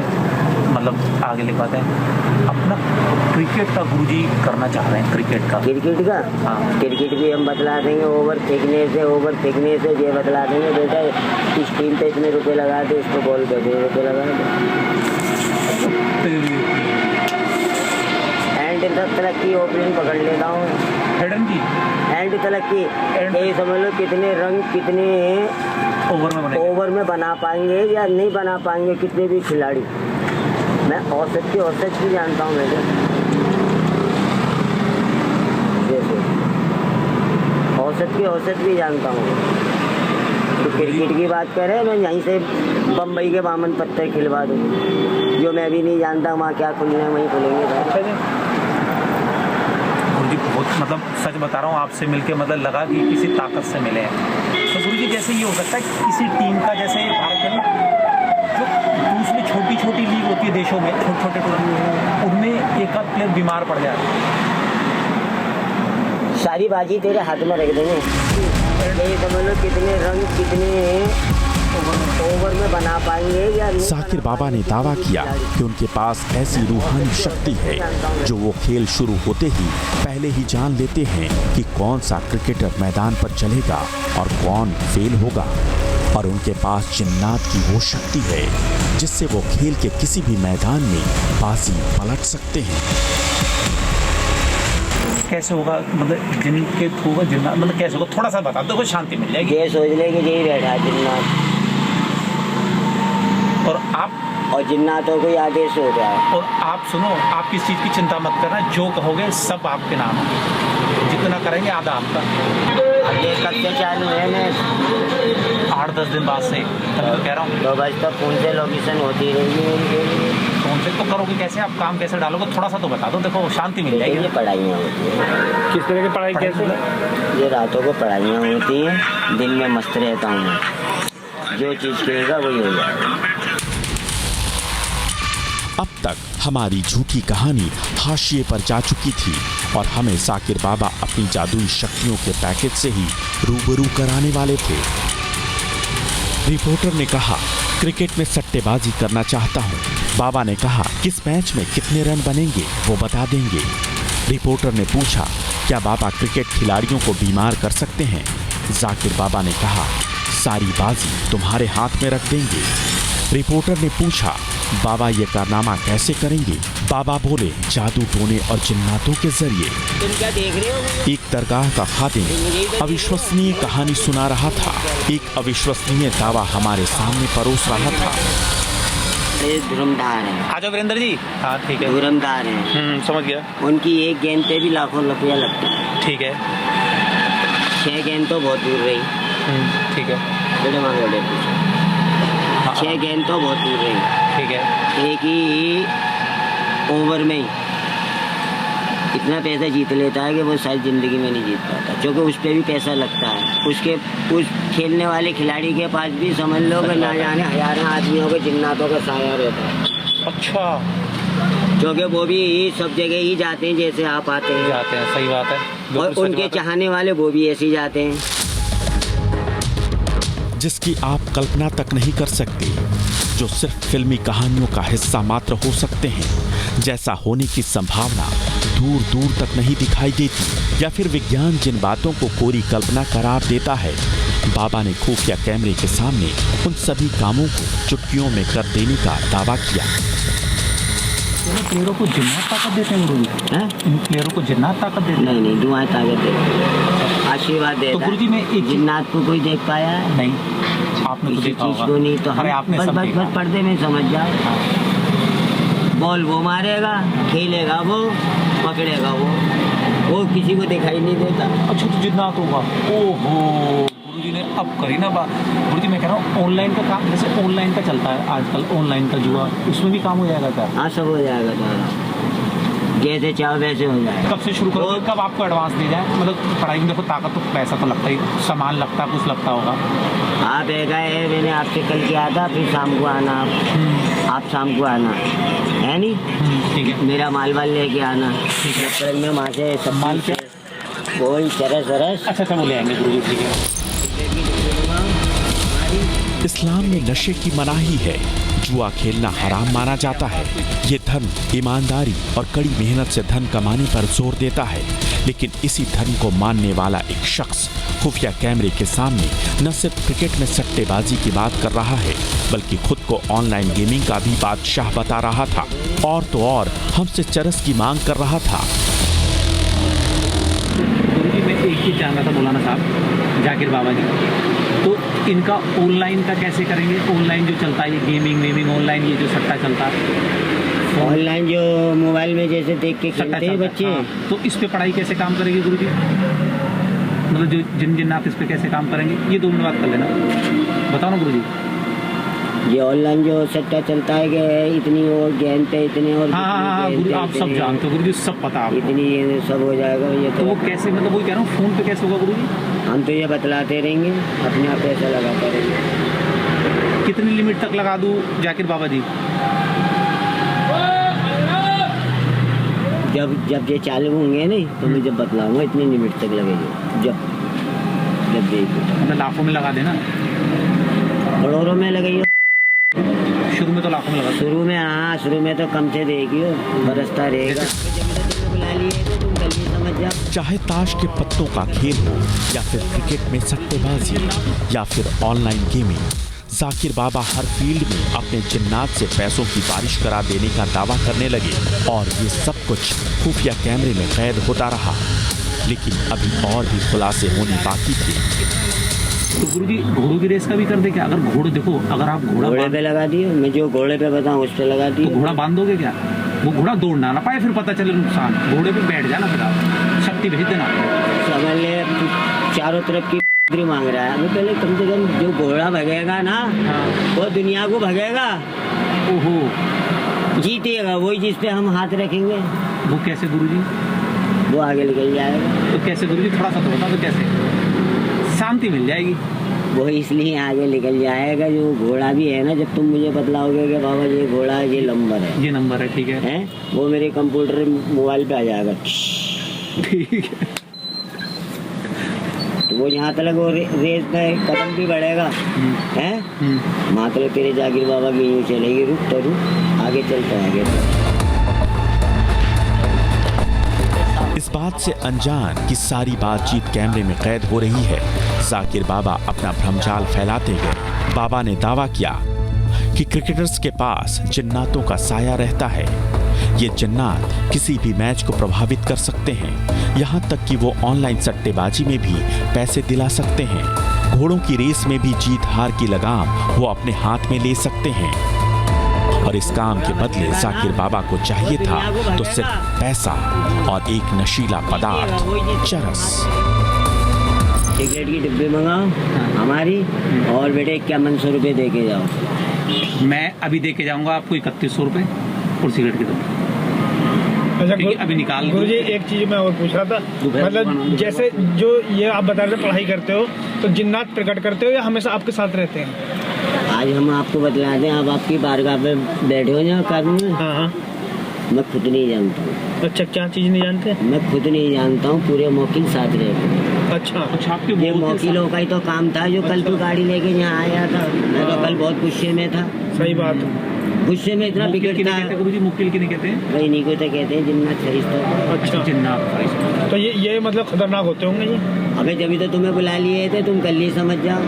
मतलब आगे लिखवाते हैं। अपना क्रिकेट का गुरुजी करना चाह रहे हैं, क्रिकेट का। हाँ, क्रिकेट भी हम बतला देंगे। ओवर फेंकने से ये बतला देंगे, बेटा इस टीम पे इतने रुपए लगा दे, इसको बॉल कर दे, रुपये लगा दे। एंड तक की ओपनिंग पकड़ लेता हूँ। एंड तक की यही समझ लो कितने रन कितने ओवर में बना पाएंगे या नहीं बना पाएंगे कितने भी खिलाड़ी। मैं औसत भी जानता हूँ। मैं औसत भी जानता हूँ। तो क्रिकेट की बात करें, मैं यहीं से बम्बई के बामन पत्ते खिलवा दूँ, जो मैं भी नहीं जानता वहाँ क्या खुलना है वहीं खुलेंगे। गुरुजी बहुत मतलब सच बता रहा हूँ, आपसे मिलके मतलब लगा कि किसी ताकत से मिले हैं। तो गुरुजी जैसे ये हो सकता है किसी टीम का, जैसे भारत में जो दूसरी छोटी छोटी लीग होती है देशों में, छोटे टूर्नामेंट, उनमें एक आध प्लेयर बीमार पड़ जाए, सारी बाजी तेरे हाथ में रख देंगे। यही समझ लो कितने रन कितने ओवर में बना पाएंगे या नहीं। जाकिर बाबा ने दावा किया कि उनके पास ऐसी रूहानी शक्ति है जो वो खेल शुरू होते ही पहले ही जान लेते हैं कि कौन सा क्रिकेटर मैदान पर चलेगा और कौन फेल होगा। और उनके पास जिन्नात की वो शक्ति है जिससे वो खेल के किसी भी मैदान में बाजी पलट सकते हैं। कैसे होगा, मतलब जिन के थ्रू जिन्नात, मतलब कैसे होगा, थोड़ा सा बता दो, कुछ शांति मिल जाएगी। ये सोच ले कि यही बैठा है जिन्नात, और जिन्नातों को आदेश हो रहा है। और आप सुनो, आप किस चीज़ की चिंता मत करना, जो कहोगे सब आपके नाम है, जितना करेंगे आधा आपका। ये कब से चालू है? मैं 8-10 दिन बाद से तो कह रहा हूँ। तो बस तो फोन से लोकेशन होती रहेगी। फोन से तो करोगे कैसे, आप काम कैसे डालोगे, थोड़ा सा तो बता दो, देखो शांति मिल जाएगी। ये पढ़ाइयाँ होती हैं। किस तरह की पढ़ाई कैसे? ये रातों को पढ़ाइयाँ होती हैं, दिन में मस्त रहता हूँ मैं, जो चीज़ कहेगा वही हो जाएगा। अब तक हमारी झूठी कहानी हाशिए पर जा चुकी थी और हमें जाकिर बाबा अपनी जादुई शक्तियों के पैकेज से ही रूबरू कराने वाले थे। रिपोर्टर ने कहा, क्रिकेट में सट्टेबाजी करना चाहता हूँ। बाबा ने कहा, किस मैच में कितने रन बनेंगे वो बता देंगे। रिपोर्टर ने पूछा, क्या बाबा क्रिकेट खिलाड़ियों को बीमार कर सकते हैं? जाकिर बाबा ने कहा, सारी बाजी तुम्हारे हाथ में रख देंगे। रिपोर्टर ने पूछा, बाबा ये कारनामा कैसे करेंगे? बाबा बोले, जादू टोने और जिन्नातों के जरिए। तुम क्या देख रहे हो? एक दरगाह का खादिम अविश्वसनीय कहानी सुना रहा था, एक अविश्वसनीय दावा हमारे सामने परोस रहा था। धुरमदार है। आ जाओ वीरेंद्र जी। हाँ ठीक है। धुरमदार है। समझ गया। उनकी एक गेंद पे भी लाखों रुपया लगता है। ठीक है। 6 गेंद तो बहुत दूर रही। ठीक है। 6 गेंद तो बहुत दूर रही। ठीक है। एक ही ओवर में इतना पैसा जीत लेता है कि वो सारी जिंदगी में नहीं जीत पाता, क्योंकि उस पर भी पैसा लगता है। उस खेलने वाले खिलाड़ी के पास भी समझ लो कि ना जाने हजारों आदमियों के जिन्नातों का साया रहता है। अच्छा। क्योंकि वो भी सब जगह ही जाते हैं जैसे आप आते हैं। जाते हैं, सही बात है। और उनके चाहने वाले वो भी ऐसे ही जाते हैं, जिसकी आप कल्पना तक नहीं कर सकते, जो सिर्फ फिल्मी कहानियों का हिस्सा मात्र हो सकते हैं, जैसा होने की संभावना दूर दूर तक नहीं दिखाई देती, या फिर विज्ञान जिन बातों को कोरी कल्पना करार देता है। बाबा ने खुफिया कैमरे के सामने उन सभी कामों को चुटकियों में कर देने का दावा किया। प्लेयरों को जिन्नात ताकत देते हैं गुरुजी? इन प्लेयरों को जिन्नात ताकत देते हैं? नहीं, दुआएं ताकत देते हैं, आशीर्वाद देता है। तो गुरुजी में एक जिन्नात को कोई देख पाया है? नहीं, आपने तो देखा होगा। को नहीं तो अरे आपने सब देखा। बस पर्दे में समझ जाओ। बॉल वो मारेगा, खेलेगा वो, पकड़ेगा वो। वो किसी को दिखाई नहीं देता। अच्छा तो जिन्नात होगा। ओहो गुरुजी ने अब करी ना बात। गुरुजी मैं कह रहा हूँ ऑनलाइन का काम, जैसे ऑनलाइन का चलता है आजकल, ऑनलाइन का जुआ, उसमें भी काम हो जाएगा क्या? हाँ सब हो जाएगा सारा, जैसे चाहो वैसे हो जाएगा। कब से शुरू करोगे, कब आपको एडवांस दे जाए? मतलब पढ़ाई में देखो ताकत तो पैसा तो लगता ही, सामान लगता है, कुछ लगता होगा। आप गए, मैंने आपसे कल किया था, फिर शाम को आना आप शाम को आना है नहीं, ठीक है। मेरा माल वाल लेके आना, ठीक है। में वहाँ से सब माल क्या? वही चरस। अच्छा वो ले आएंगे गुरुजी, ठीक है। इस्लाम में नशे की मनाही है, जुआ खेलना हराम माना जाता है। ये धर्म ईमानदारी और कड़ी मेहनत से धन कमाने पर जोर देता है, लेकिन इसी धर्म को मानने वाला एक शख्स खुफिया कैमरे के सामने न सिर्फ क्रिकेट में सट्टेबाजी की बात कर रहा है, बल्कि खुद को ऑनलाइन गेमिंग का भी बादशाह बता रहा था, और तो और हमसे चरस की मांग कर रहा था। गुरुजी मैं एक चीज जानना था मौलाना साहब, जाकिर बाबा जी, तो इनका ऑनलाइन का कैसे करेंगे? ऑनलाइन जो चलता है ये गेमिंग ऑनलाइन, ये जो सट्टा चलता है ऑनलाइन, जो मोबाइल में जैसे देख के खेलते हैं बच्चे, हाँ, तो इस पे पढ़ाई कैसे काम करेगी गुरुजी? मतलब जो जिन्नात इस पे कैसे काम करेंगे? ये 2 मिनट बात कर लेना, बताओ ना गुरुजी। ये ऑनलाइन जो सट्टा चलता है कि इतनी और गेम पे इतने और, हाँ गुरु आप सब जानते हो गुरुजी, सब पता आपको। इतनी ये सब हो जाएगा। ये तो वो कैसे, मतलब वही कह रहा हूँ, फोन पे कैसे होगा गुरुजी? हम तो ये बतलाते रहेंगे, अपने आप पैसा लगाते रहेंगे। कितनी लिमिट तक लगा दूँ जाकिर बाबा जी? जब ये चालू होंगे नहीं तो मैं जब बतलाऊंगा इतनी लिमिट तक लगेगी। जब देखिए मतलब लाखों में लगा देना, करोड़ों में लगेगी। शुरू में तो लाखों में लगा, शुरू में, हाँ शुरू में तो कम से देखियो, बरसता रहेगा। बुला लिए तो तुम जल्दी समझ जाओ। चाहे ताश के पत्तों का खेल हो, या फिर क्रिकेट में सट्टेबाजी, या फिर ऑनलाइन गेमिंग, जाकिर बाबा हर फील्ड में अपने जिन्नात से पैसों की बारिश करा देने का दावा करने लगे, और ये सब कुछ खुफिया कैमरे में कैद होता रहा। लेकिन अभी और भी खुलासे होने बाकी थे। तो गुरुजी घोड़ों की रेस का भी कर दे क्या? अगर घोड़े देखो, अगर आप घोड़े पे लगा दिए, मैं जो घोड़े पे बताऊँ उस पे लगा दिए, तो घोड़ा बांध दोगे क्या? वो घोड़ा दौड़ना ना पाए, फिर पता चले नुकसान। घोड़े पे बैठ जाना, फिर आप शक्ति भेज देना। समझ ले, चारों तरफ की मांग रहा है। अभी पहले कम से कम जो घोड़ा भगेगा ना, हाँ। वो दुनिया को भगेगा। ओहो, जीतेगा वही जिस पे हम हाथ रखेंगे। वो कैसे गुरुजी? वो आगे निकल जाएगा। तो कैसे गुरुजी, थोड़ा सा तो बता दो कैसे शांति मिल जाएगी? वो इसलिए आगे निकल जाएगा, जो घोड़ा भी है ना, जब तुम मुझे बतलाओगे कि बाबा ये घोड़ा ये नंबर है, ये नंबर है, ठीक है, वो मेरे कंप्यूटर मोबाइल पे आ जाएगा, ठीक है। तो वो यहाँ तक वो रेस में कदम भी बढ़ेगा, है वहाँ तक तेरे जाकिर बाबा की यूँ चलेगी, रुक तो रुक, आगे चलते आगे। इस बात से अनजान कि सारी बातचीत कैमरे में कैद हो रही है, जाकिर बाबा अपना भ्रमजाल फैलाते गए। बाबा ने दावा किया कि क्रिकेटर्स के पास जिन्नातों का साया रहता है। ये जिन्नात किसी भी मैच को प्रभावित कर सकते हैं, यहाँ तक कि वो ऑनलाइन सट्टेबाजी में भी पैसे दिला सकते हैं। घोड़ों की रेस में भी जीत हार की लगाम वो अपने हाथ में ले सकते हैं, और इस काम के बदले जाकिर बाबा को चाहिए था तो सिर्फ पैसा और एक नशीला पदार्थ, चरस। सिगरेट की डिब्बी मंगाओ हमारी, और बेटे 5100 रुपये दे के जाओ। मैं अभी दे के जाऊंगा आपको 3100 रुपये और सिगरेट की डिब्बी। अच्छा अभी निकाल। गुरुजी एक चीज मैं और पूछ रहा था, मतलब जैसे जो ये आप बता रहे थे पढ़ाई करते हो, तो जिन्नात प्रकट करते हो या हमेशा आपके साथ रहते हैं? आज हम आपको बतला दें, आप आपकी बारगाह पे बैठे हो यहाँ कानून में। हाँ। मैं खुद नहीं जानता हूँ। अच्छा, क्या चीज नहीं जानते? मैं खुद नहीं जानता हूँ, पूरे मौकिल साथ रहते। अच्छा, आपके ये मौकिलों का ही तो काम था, जो कल तो गाड़ी लेके यहाँ आया था। मैं तो कल बहुत गुस्से में था। सही बात है, गुस्से में इतना बिगड़ता है। गुरुजी मुक्किल की नहीं कहते हैं, वही नहीं को तो कहते हैं जिन्नात फरिश्ता। अच्छा, जिन्नात फरिश्ता। तो ये मतलब खतरनाक होते होंगे ये? अबे जब तो तुम्हें बुला लिए थे, तुम कल ही समझ जाओ।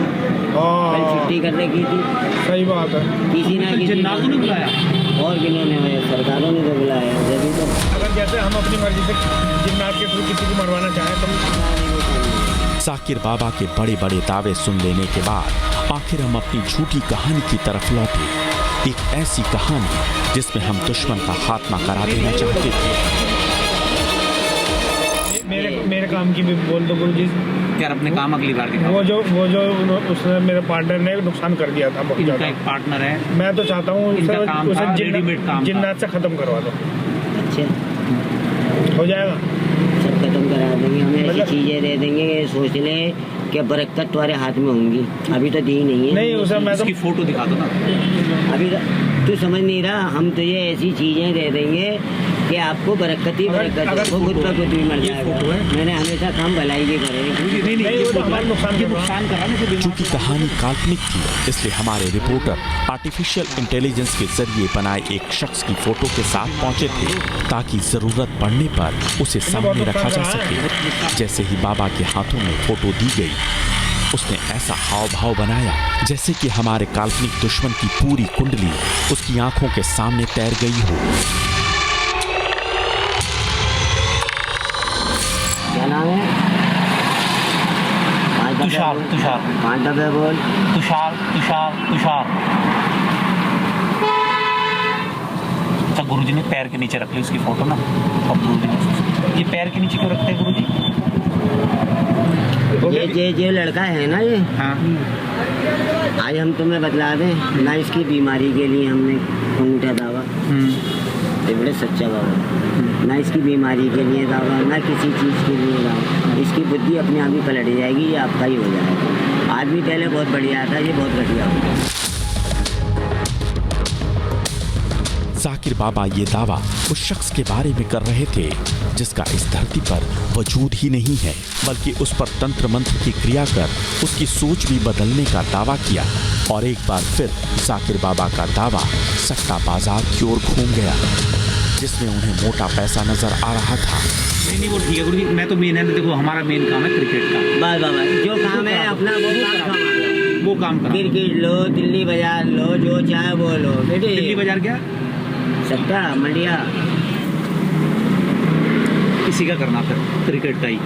कल छुट्टी कर रखी थी। सही बात है, किसी ना किसी जिन्नातों ने बुलाया, और किन्होंने, सरकारों ने तो बुलाया। जब तो अगर जैसे हम अपनी मर्जी से जिन्नात के थ्रू किसी को मरवाना चाहें तो? जाकिर बाबा के बड़े बड़े दावे सुन लेने के बाद आखिर हम अपनी झूठी कहानी की तरफ लौटे, एक ऐसी कहानी जिसमें हम दुश्मन का खात्मा करा देना चाहते थे। मेरे काम की भी बोल दो गुरुजी। यार अपने काम अगली बार दिखाओ। वो जो उसने मेरे पार्टनर ने नुकसान कर दिया था बहुत ज्यादा। एक पार्टनर है, मैं तो चाहता हूँ उसे जिन्नात से खत्म करवा दो। अच्छा हो जाएगा, सब खत्म करा देंगे, हमें ऐसी मतलब- चीजें दे देंगे कि सोच ले कि बरकत तुम्हारे हाथ में होंगी। अभी तो दी नहीं है। नहीं उसे मैं तो उसकी फोटो दिखा दो ना। अभी तू समझ नहीं रहा, हम तो ये ऐसी चीजें दे देंगे कि आपको बरकत ही बरकत है। वो खुद पर खुद भी मर जाएगा। मैंने हमेशा काम भलाई भी करे। नहीं वो तो हमारा नुकसान नुकसान कर रहा है। चूंकि कहानी काल्पनिक थी, इसलिए हमारे रिपोर्टर आर्टिफिशियल इंटेलिजेंस के जरिए बनाए एक शख्स की फोटो के साथ पहुंचे थे, ताकि जरूरत पड़ने पर उसे सामने रखा जा सके। जैसे ही बाबा के हाथों में फोटो दी गई, उसने ऐसा हाव भाव बनाया जैसे कि हमारे काल्पनिक दुश्मन की पूरी कुंडली उसकी आंखों के सामने तैर गई हो। क्या नाम है? तुषार। 5 डब्बे बोल। तुषार। अच्छा गुरुजी ने पैर के नीचे रख ली उसकी फोटो ना। और गुरुजी ने ये पैर के नीचे क्यों रखते हैं गुरुजी? ये लड़का है ना, ये हाँ। आज हम तुम्हें बतला दें ना, इसकी बीमारी के लिए हमने अंगूठा दावा। ये बड़े सच्चा बाबा। ना इसकी बीमारी के लिए दावा, ना किसी चीज़ के लिए दावा। इसकी बुद्धि अपने आप ही पलट जाएगी, ये आपका ही हो जाएगा। आदमी पहले बहुत बढ़िया था, ये बहुत घटिया हो गया। जाकिर बाबा ये दावा उस शख्स के बारे में कर रहे थे जिसका इस धरती पर वजूद ही नहीं है, बल्कि उस पर तंत्र मंत्र की क्रिया कर उसकी सोच भी बदलने का दावा किया। और एक बार फिर जाकिर बाबा का दावा सट्टा बाजार की ओर घूम गया, जिसमें उन्हें मोटा पैसा नजर आ रहा था। नहीं वो ठीक है गुरुजी, मैं तो मेन है, देखो हमारा मेन काम है क्रिकेट का। बस बाबा जो काम है अपना वो काम करो। क्रिकेट लो, दिल्ली बाजार लो, जो चाहे वो लो बेटे। दिल्ली बाजार क्या? सट्टा मंडिया किसी का करना फिर क्रिकेट का ही।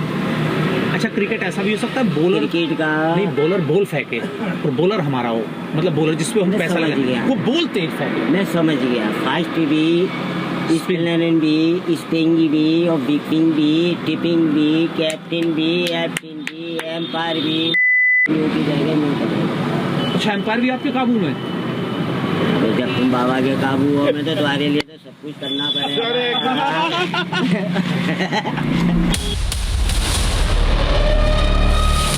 अच्छा क्रिकेट ऐसा भी हो सकता है बॉलर क्रिकेट का नहीं, बॉलर बॉल फेंके और बॉलर हमारा हो, मतलब बॉलर जिसपे हम पैसा लगाए वो बॉल तेज फेंके। मैं समझ गया। फास्ट भी, स्पिनर भी, स्पिंग भी, और विपिंग भी, टिपिंग भी, कैप्टन भी, एम्पायर भी की जाएगा। अच्छा एम्पायर भी आपके काबू में? तो जब तुम बाबा के काबू हो में तो तुम्हारे लिए तो सब कुछ करना पड़ेगा।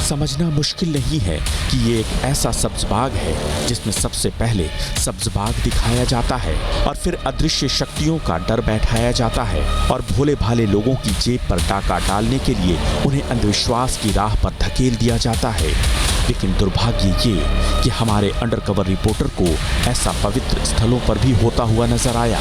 समझना मुश्किल नहीं है कि ये एक ऐसा सब्ज बाग है जिसमें सबसे पहले सब्ज बाग दिखाया जाता है और फिर अदृश्य शक्तियों का डर बैठाया जाता है और भोले भाले लोगों की जेब पर डाका डालने के लिए उन्हें अंधविश्वास की राह पर धकेल दिया जाता है। लेकिन दुर्भाग्य ये कि हमारे अंडरकवर रिपोर्टर को ऐसा पवित्र स्थलों पर भी होता हुआ नजर आया।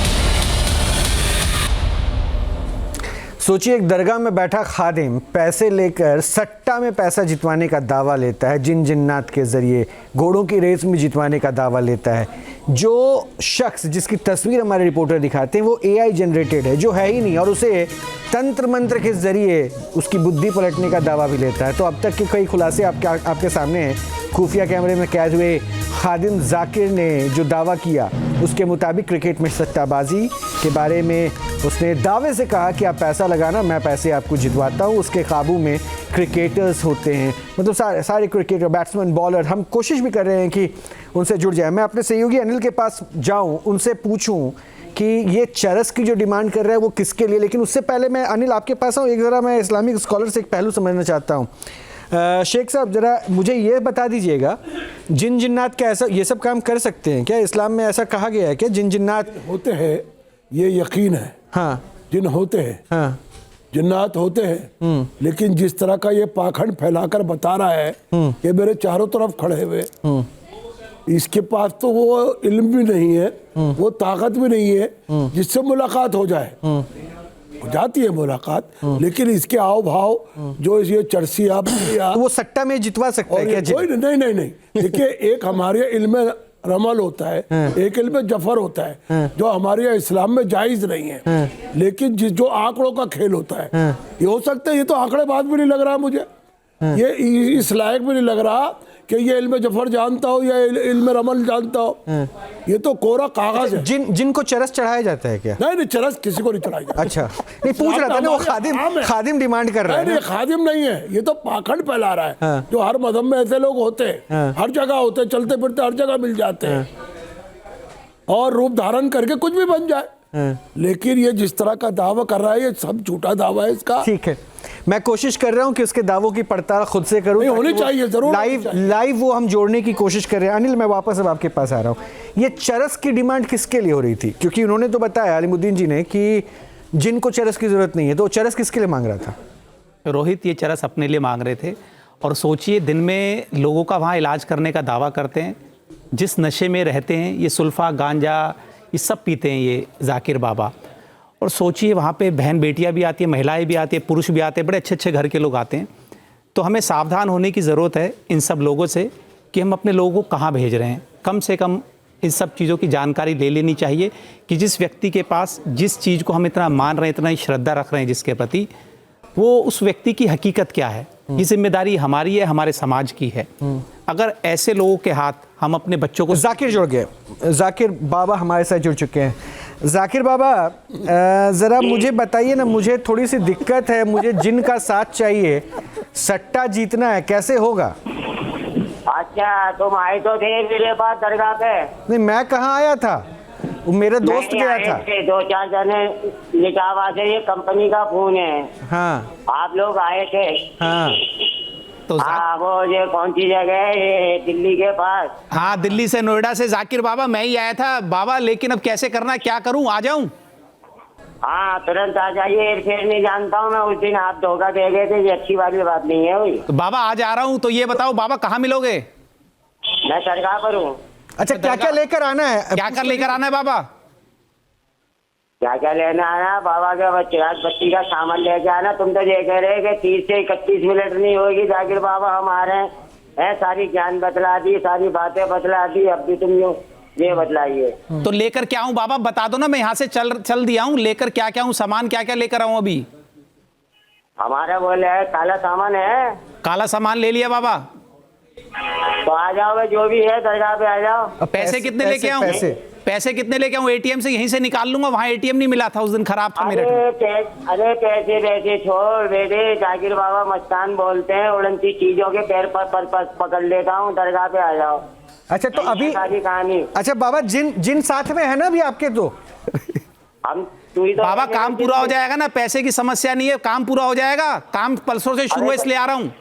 सोचिए एक दरगाह में बैठा खादिम पैसे लेकर सट्टा में पैसा जितवाने का दावा लेता है, जिन जिन्नात के ज़रिए घोड़ों की रेस में जितवाने का दावा लेता है। जो शख्स जिसकी तस्वीर हमारे रिपोर्टर दिखाते हैं वो AI जनरेटेड है, जो है ही नहीं, और उसे तंत्र मंत्र के ज़रिए उसकी बुद्धि पलटने का दावा भी लेता है। तो अब तक के कई खुलासे आपके सामने हैं। खुफिया कैमरे में कैद हुए खादिम जाकिर ने जो दावा किया उसके मुताबिक क्रिकेट में सट्टाबाजी के बारे में उसने दावे से कहा कि आप पैसा लगाना, मैं पैसे आपको जितवाता हूँ। उसके काबू में क्रिकेटर्स होते हैं, मतलब सारे क्रिकेटर, बैट्समैन, बॉलर। हम कोशिश भी कर रहे हैं कि उनसे जुड़ जाए। मैं अपने सहयोगी अनिल के पास जाऊँ, उनसे पूछूँ कि ये चरस की जो डिमांड कर रहा है वो किसके लिए। लेकिन उससे पहले मैं अनिल आपके पास आऊँ, एक ज़रा मैं इस्लामिक स्कॉलर से एक पहलू समझना चाहता हूँ। शेख साहब ज़रा मुझे ये बता दीजिएगा, जिन जिन्नात क्या ऐसा ये सब काम कर सकते हैं क्या? इस्लाम में ऐसा कहा गया है कि जिन जिन्नात होते हैं, ये यकीन है। हाँ जिन होते हैं, हाँ जिन्नात होते हैं। लेकिन जिस तरह का ये पाखंड फैलाकर बता रहा है कि मेरे चारों तरफ खड़े हुए, इसके पास तो वो इल्म भी नहीं है, वो ताकत भी नहीं है जिससे मुलाकात हो जाए। हो जाती है मुलाकात, लेकिन इसके आओ भाव जो ये चर्सी आप तो वो सट्टा में जितवा सकता है क्या? कोई नहीं। देखिए एक हमारे इल्म रमल होता है, एक इल्म जफर होता है जो हमारे इस्लाम में जायज नहीं है। लेकिन जो आंकड़ों का खेल होता है, ये हो सकता है, ये तो आंकड़े बात भी नहीं लग रहा मुझे, ये इस लायक भी नहीं लग रहा कि ये इल्म जफर जानता हो या इल्म रमल जानता हो। ये तो कोरा कागज है। जिनको चरस चढ़ाया जाता है क्या? नहीं, चरस किसी को नहीं चढ़ाई जाती। अच्छा, नहीं पूछ रहा था ना, वो खादिम डिमांड कर रहा है। नहीं, खादिम नहीं है, ये तो पाखंड फैला रहा है। जो हर मजहब में ऐसे लोग होते हैं, हर जगह होते हैं, चलते फिरते हर जगह मिल जाते हैं और रूप धारण करके कुछ भी बन जाए। लेकिन ये जिस तरह का दावा कर रहा है, ये सब झूठा दावा है इसका। ठीक है, मैं कोशिश कर रहा हूं कि उसके दावों की पड़ताल खुद से करूं। होनी चाहिए, जरूर लाइव वो हम जोड़ने की कोशिश कर रहे हैं। अनिल, मैं वापस अब आपके पास आ रहा हूं। ये चरस की डिमांड किसके लिए हो रही थी? क्योंकि उन्होंने तो बताया, अलीमुद्दीन जी ने, कि जिनको चरस की जरूरत नहीं है, तो चरस किसके लिए मांग रहा था? रोहित, ये चरस अपने लिए मांग रहे थे। और सोचिए, दिन में लोगों का वहाँ इलाज करने का दावा करते हैं, जिस नशे में रहते हैं, ये सुल्फा गांजा ये सब पीते हैं ये जाकिर बाबा। और सोचिए, वहाँ पे बहन बेटियाँ भी आती हैं, महिलाएं भी आती हैं, पुरुष भी आते हैं, बड़े अच्छे अच्छे घर के लोग आते हैं। तो हमें सावधान होने की ज़रूरत है इन सब लोगों से कि हम अपने लोगों को कहाँ भेज रहे हैं। कम से कम इन सब चीज़ों की जानकारी ले लेनी चाहिए कि जिस व्यक्ति के पास जिस चीज़ को हम इतना मान रहे हैं, इतना ही श्रद्धा रख रहे हैं जिसके प्रति, वो उस व्यक्ति की हकीकत क्या है। ये जिम्मेदारी हमारी है, हमारे समाज की है। अगर ऐसे लोगों के हाथ हम अपने बच्चों को। जाकिर जुड़ गए, जाकिर बाबा हमारे साथ जुड़ चुके हैं। जाकिर बाबा, ज़रा मुझे बताइए ना, मुझे थोड़ी सी दिक्कत है, मुझे जिन का साथ चाहिए, सट्टा जीतना है, कैसे होगा? अच्छा, तुम आए तो थे मेरे पास दरगाह पे? नहीं, मैं कहाँ आया था, वो मेरा दोस्त गया था। 2-4 जने निकाह से, ये कंपनी का फोन है। हाँ, आप लोग आए थे? हाँ, तो वो ये कौन सी जगह है, ये दिल्ली के पास? हाँ, दिल्ली से, नोएडा से जाकिर बाबा मैं ही आया था बाबा। लेकिन अब कैसे करना, क्या करूं, आ जाऊं? हाँ, तुरंत आ जाइए। फिर नहीं जानता हूँ मैं, उस दिन आप धोखा दे गए थे, ये अच्छी वाली बात नहीं है हुई। तो बाबा आज आ रहा हूँ, तो ये बताओ बाबा कहाँ मिलोगे? मैं दरगाह पर हूँ। अच्छा, क्या क्या लेकर आना है? क्या कर लेकर आना है बाबा? क्या क्या लेना आना बाबा के बच्ची का सामान लेके आना। तुम तो ये कह रहे कि 30 से 31 मिनट नहीं होगी। जाकिर बाबा हम आ रहे हैं, सारी ज्ञान बतला दी, सारी बातें बतला दी, अब भी तुम ये बतलाइए। तो लेकर क्या हूँ बाबा, बता दो ना, मैं यहाँ से चल दिया हूँ। लेकर क्या क्या हूँ, सामान क्या क्या लेकर आऊँ अभी? हमारा बोले है काला सामान है। काला सामान ले लिया बाबा। तो आ जाओ, जो भी है दरगाह पे आ जाओ। पैसे कितने लेके आऊँ? पैसे कितने लेके आऊँ? एटीएम से यहीं से निकाल लूंगा, वहाँ एटीएम नहीं मिला था उस दिन, खराब था मेरा। अरे पैसे छोड़ बेटे, जाकिर बाबा मस्तान बोलते हैं, उड़नती चीजों के पैर पर पकड़ लेता हूँ, दरगाह पे आ जाओ। अच्छा, तो अभी सारी कहानी। अच्छा बाबा, जिन साथ में है ना अभी आपके, तो हम तो बाबा काम पूरा हो जाएगा ना, पैसे की समस्या नहीं है, काम पूरा हो जाएगा। काम परसों से शुरू है, इसलिए आ रहा हूँ।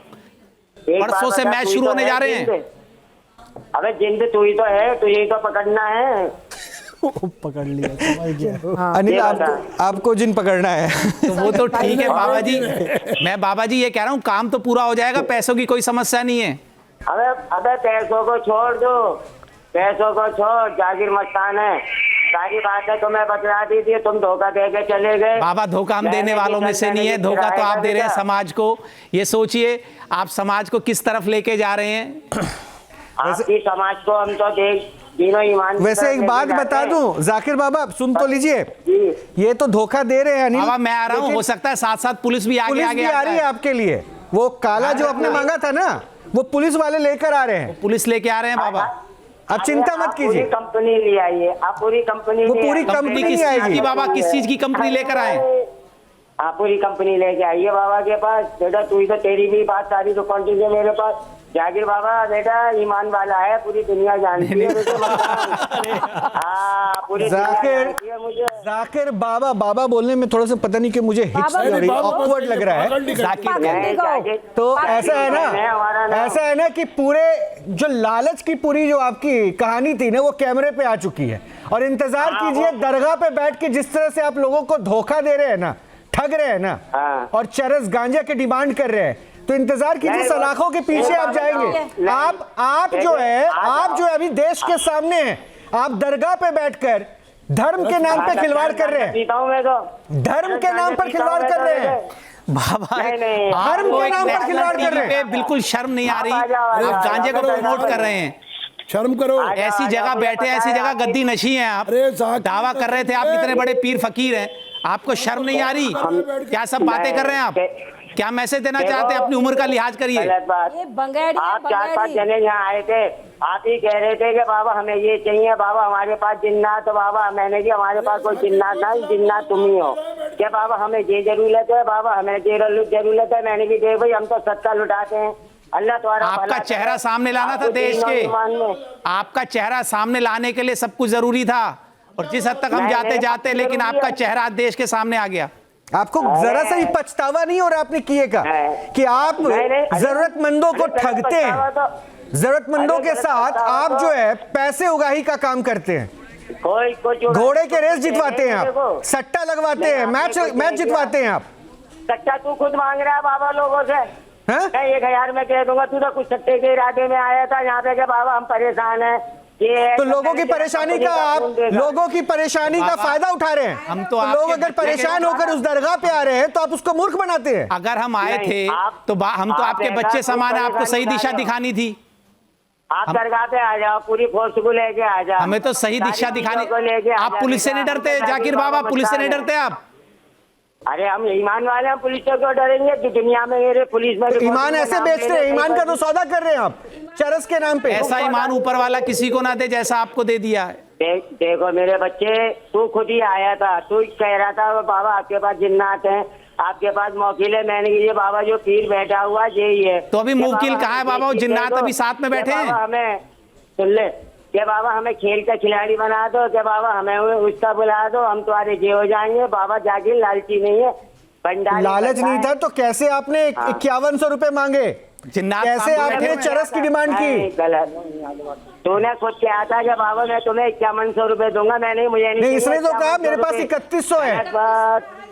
परसों से मैच शुरू होने जा रहे हैं। अबे जिंद तू ही तो है, तुझे तो पकड़ना है। पकड़ लिया, समझ गया। अनिल, आपको जिन पकड़ना है। तो वो तो ठीक है बाबा जी, मैं बाबा जी ये कह रहा हूँ, काम तो पूरा हो जाएगा, पैसों की कोई समस्या नहीं है। अबे पैसों को छोड़ दो, पैसों को छोड़, जाकिर मस्तान है, सारी बातें तुम्हें बतला दी थी, तुम धोखा दे के चले गए। बाबा धोखा हम देने वालों में से नहीं है, धोखा तो आप दे रहे हैं समाज को। ये सोचिए आप समाज को किस तरफ लेके जा रहे हैं। आपकी समाज को हम तो तीनों ईमान। वैसे एक बात बता दूं जाकिर बाबा, सुन तो लीजिए, ये तो धोखा दे रहे हैं अनिल बाबा। मैं आ रहा हूँ, हो सकता है साथ साथ पुलिस भी आगे आ रही है आपके लिए। वो काला जो आपने मांगा था ना, वो पुलिस वाले लेकर आ रहे हैं। पुलिस लेके आ रहे हैं बाबा, आप चिंता मत कीजिए। कंपनी ले आइए, आप पूरी कंपनी। वो पूरी कंपनी किस चीज की बाबा, किस चीज की कंपनी लेकर आए? आप पूरी कंपनी लेके आइए बाबा के पास। बेटा तू ही तो, तेरी भी बात सारी तो कौन है मेरे पास। जाकिर बाबा बेटा ईमान वाला है, पूरी दुनिया जानती है। पूरी जाकिर बाबा बोलने में थोड़ा सा पता नहीं कि मुझे ऑकवर्ड लग रहा है। तो ऐसा है ना कि पूरे जो लालच की पूरी जो आपकी कहानी थी ना, वो कैमरे पे आ चुकी है। और इंतजार कीजिए, दरगाह पे बैठ के जिस तरह से आप लोगों को धोखा दे रहे हैं ना, ठग रहे हैं ना, और चरस गांजा की डिमांड कर रहे हैं, तो इंतजार कीजिए, सलाखों के पीछे आप जाएंगे। आप जो है अभी देश के सामने हैं। आप दरगाह पे बैठकर धर्म के नाम पे खिलवाड़ कर रहे हैं, धर्म के नाम पर खिलवाड़ कर रहे हैं बाबा। धर्म के नाम पर खिलवाड़ कर रहे हैं। बिल्कुल शर्म नहीं आ रही, आप गांजे को प्रमोट कर रहे हैं। शर्म करो। ऐसी जगह बैठे, ऐसी जगह गद्दी नशी हैं आप। दावा कर रहे थे आप इतने बड़े पीर फकीर हैं, आपको शर्म नहीं आ रही? क्या सब बातें कर रहे हैं आप? क्या मैसेज देना चाहते हैं? अपनी उम्र का लिहाज करिए। गलत बात। ये बंगेड़ी है, आप 4-5 बंगेड़ी। जने यहाँ आए थे, आप ही कह रहे थे कि बाबा हमें ये चाहिए, बाबा हमारे पास जिन्नात, तो बाबा मैंने कहा हमारे पास कोई जिन्नात नहीं, जिन्नात तुम ही हो। क्या बाबा हमें ये जरूरत है, बाबा हमें ये जरूरत है। मैंने भी देख भाई हम तो सत्ता लुटाते हैं, अल्लाह तुम्हारा आपका भला चेहरा करे। सामने लाना था आपको देश तीन के, नौजवान में- आपका चेहरा सामने लाने के लिए सब कुछ जरूरी था, और जिस हद तक हम नहीं, जाते नहीं, जाते लेकिन जरूरी आपका है। चेहरा आज देश के सामने आ गया। आपको जरा सा भी पछतावा नहीं हो रहा आपने किए का कि आप जरूरतमंदों को ठगते हैं, जरूरतमंदों के साथ आप जो है पैसे उगाही का काम करते हैं, कोई घोड़े के रेस जितवाते हैं आप, सट्टा लगवाते हैं, मैच जितवाते हैं आप। सट्टा तू खुद मांग रहा है बाबा लोगों से। हैं? मैं 1000 में कह दूंगा, तू तो कुछ सट्टे के इरादे में आया था यहाँ पे कि बाबा हम परेशान हैं, ये है, तो लोगों की परेशानी का आप लोगों की परेशानी का फायदा उठा रहे हैं। हम तो लोग आपके अगर परेशान होकर उस दरगाह पे आ रहे हैं तो आप उसको मूर्ख बनाते हैं। अगर हम आए नहीं, थे आप- तो हम तो आप आपके ऐसा बच्चे समान है, कोई आपको सही परेशानी दिशा ना हो। दिखानी थी। आप दरगाह पे आ जाओ, पूरी फोर्स को लेके आ जाओ। हमें तो सही सारी दिशा चीजों दिखानी। को लेके आ आप जाओ पुलिस से बेटा, नहीं डरते हम तो जाकिर बाबा? पुलिस से नहीं मस्तान डरते हैं। आप? अरे हम ईमान वाले हैं, पुलिस से क्यों डरेंगे? कि दुनिया में मेरे पुलिस में तो ईमान ऐसे बेचते हैं, ईमान का तो सौदा कर रहे हैं आप चरस के नाम पे। ऐसा ईमान ऊपर वाला किसी को ना दे जैसा आपको दे दिया है। देखो मेरे बच्चे, तू खुद ही आया था, तू कह रहा था बाबा आपके पास जिन्नात हैं, आपके पास मौकिल है। मैंने कहा ये बाबा जो पीर बैठा हुआ यही है। तो अभी कि मुवक्किल बाबा कहाँ है हमें बाबा? वो ये जिन्नात दे दो। अभी साथ में कि बैठे हैं। बाबा हमें सुन ले, कि बाबा हमें खेल का खिलाड़ी बना दो, कि बाबा हमें उसका बुला दो, हम तुम्हारे जे हो जाएंगे। बाबा जाकिर लालची नहीं है, भंडारी लालच बनता नहीं है। था तो कैसे आपने 5100 रुपए मांगे? जिन्नात कैसे सामने आपने बैठे चरस की डिमांड नहीं, की? गलत। तूने खुद कहा था कि बाबा मैं तुम्हें 5100 रुपए दूंगा। मैंने मुझे नहीं, इसने तो कहा मेरे पास 3100 है।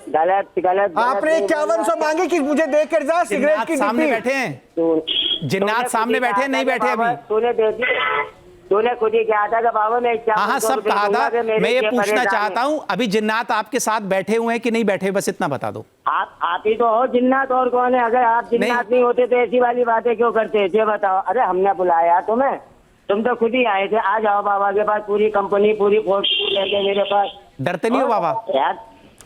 गलत। आपने 5100 मांगे कि मुझे देख कर जा सिगरेट जिन्नात की सामने डिब्बी। बैठे हैं, जिन्नात सामने बैठे हैं, नहीं बैठे अभी? तूने दे दी, तूने खुद ही कहा था कि बाबा मैं 5100 हाँ सब रुपए कहा दूंगा था। कि मेरे मैं ये लिए पूछना परेशान चाहता है। हूँ अभी जिन्नात आपके साथ बैठे हुए हैं कि नहीं बैठे? बस इतना बता दो। आप ही तो हो जिन्नात, और कौन है? अगर आप जिन्नात नहीं होते तो ऐसी वाली बातें क्यों करते? ये बताओ। अरे हमने बुलाया तुम्हें, तुम तो खुद ही आए थे। आ जाओ बाबा के पास, पूरी कंपनी पूरी फोर्स लेके मेरे पास। डरते नहीं हो बाबा? यार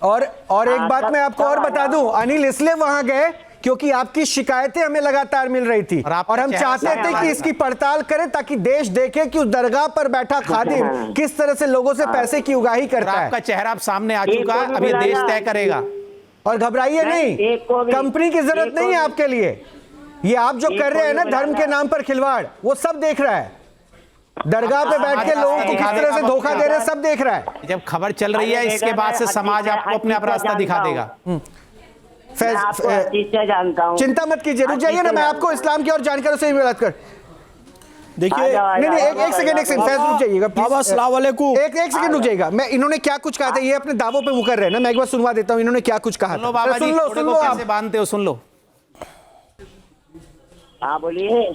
और एक हाँ, बात सब- मैं आपको सब और आ बता जाओ। दूं, अनिल इसलिए वहां गए क्योंकि आपकी शिकायतें हमें लगातार मिल रही थी और और हम चेहरा चाहते सामने थे कि आया इसकी पड़ताल करें ताकि देश देखे कि उस दरगाह पर बैठा खादिम किस तरह से लोगों से पैसे की उगाही और करता है। आपका चेहरा अब सामने आ एक चुका को है, भी अब ये देश बुलाया। तय करेगा। और घबराइए नहीं, एक को नहीं, भी- कंपनी की जरूरत एक को नहीं है भी- आपके लिए। ये आप जो एक कर को रहे हैं भी ना धर्म के बुलाया। नाम पर खिलवाड़, वो सब देख रहा है। दरगाह पे बैठ के लोगों को किस तरह से धोखा दे रहे हैं सब देख रहा है। जब खबर चल रही है अरे इसके बेटा, बाद से मैं समाज हर आपको चीज़ अपने आप से रास्ता दिखा जानता देगा। मैं आपको हर चीज़ से जानता हूँ। चिंता मत कीजिए, रुक जाइए ना, मैं आपको इस्लाम की और जानकारों से भी बात कर। देखिए नहीं एक सेकंड फैज रुक जाइएगा please। बाबा अस्सलाम वालेकुम। एक सेकंड रुक जाइएगा। मैं इन्होंने क्या कुछ कहा था ये अपने दावों पे मुकर रहे हैं ना, मैं एक बार सुनवा देता हूँ इन्होंने क्या कुछ कहा सुन लो था। बाबा जी, सुन लो घोड़े को आप। कैसे बांधते हो सुन लो। हाँ बोलिए।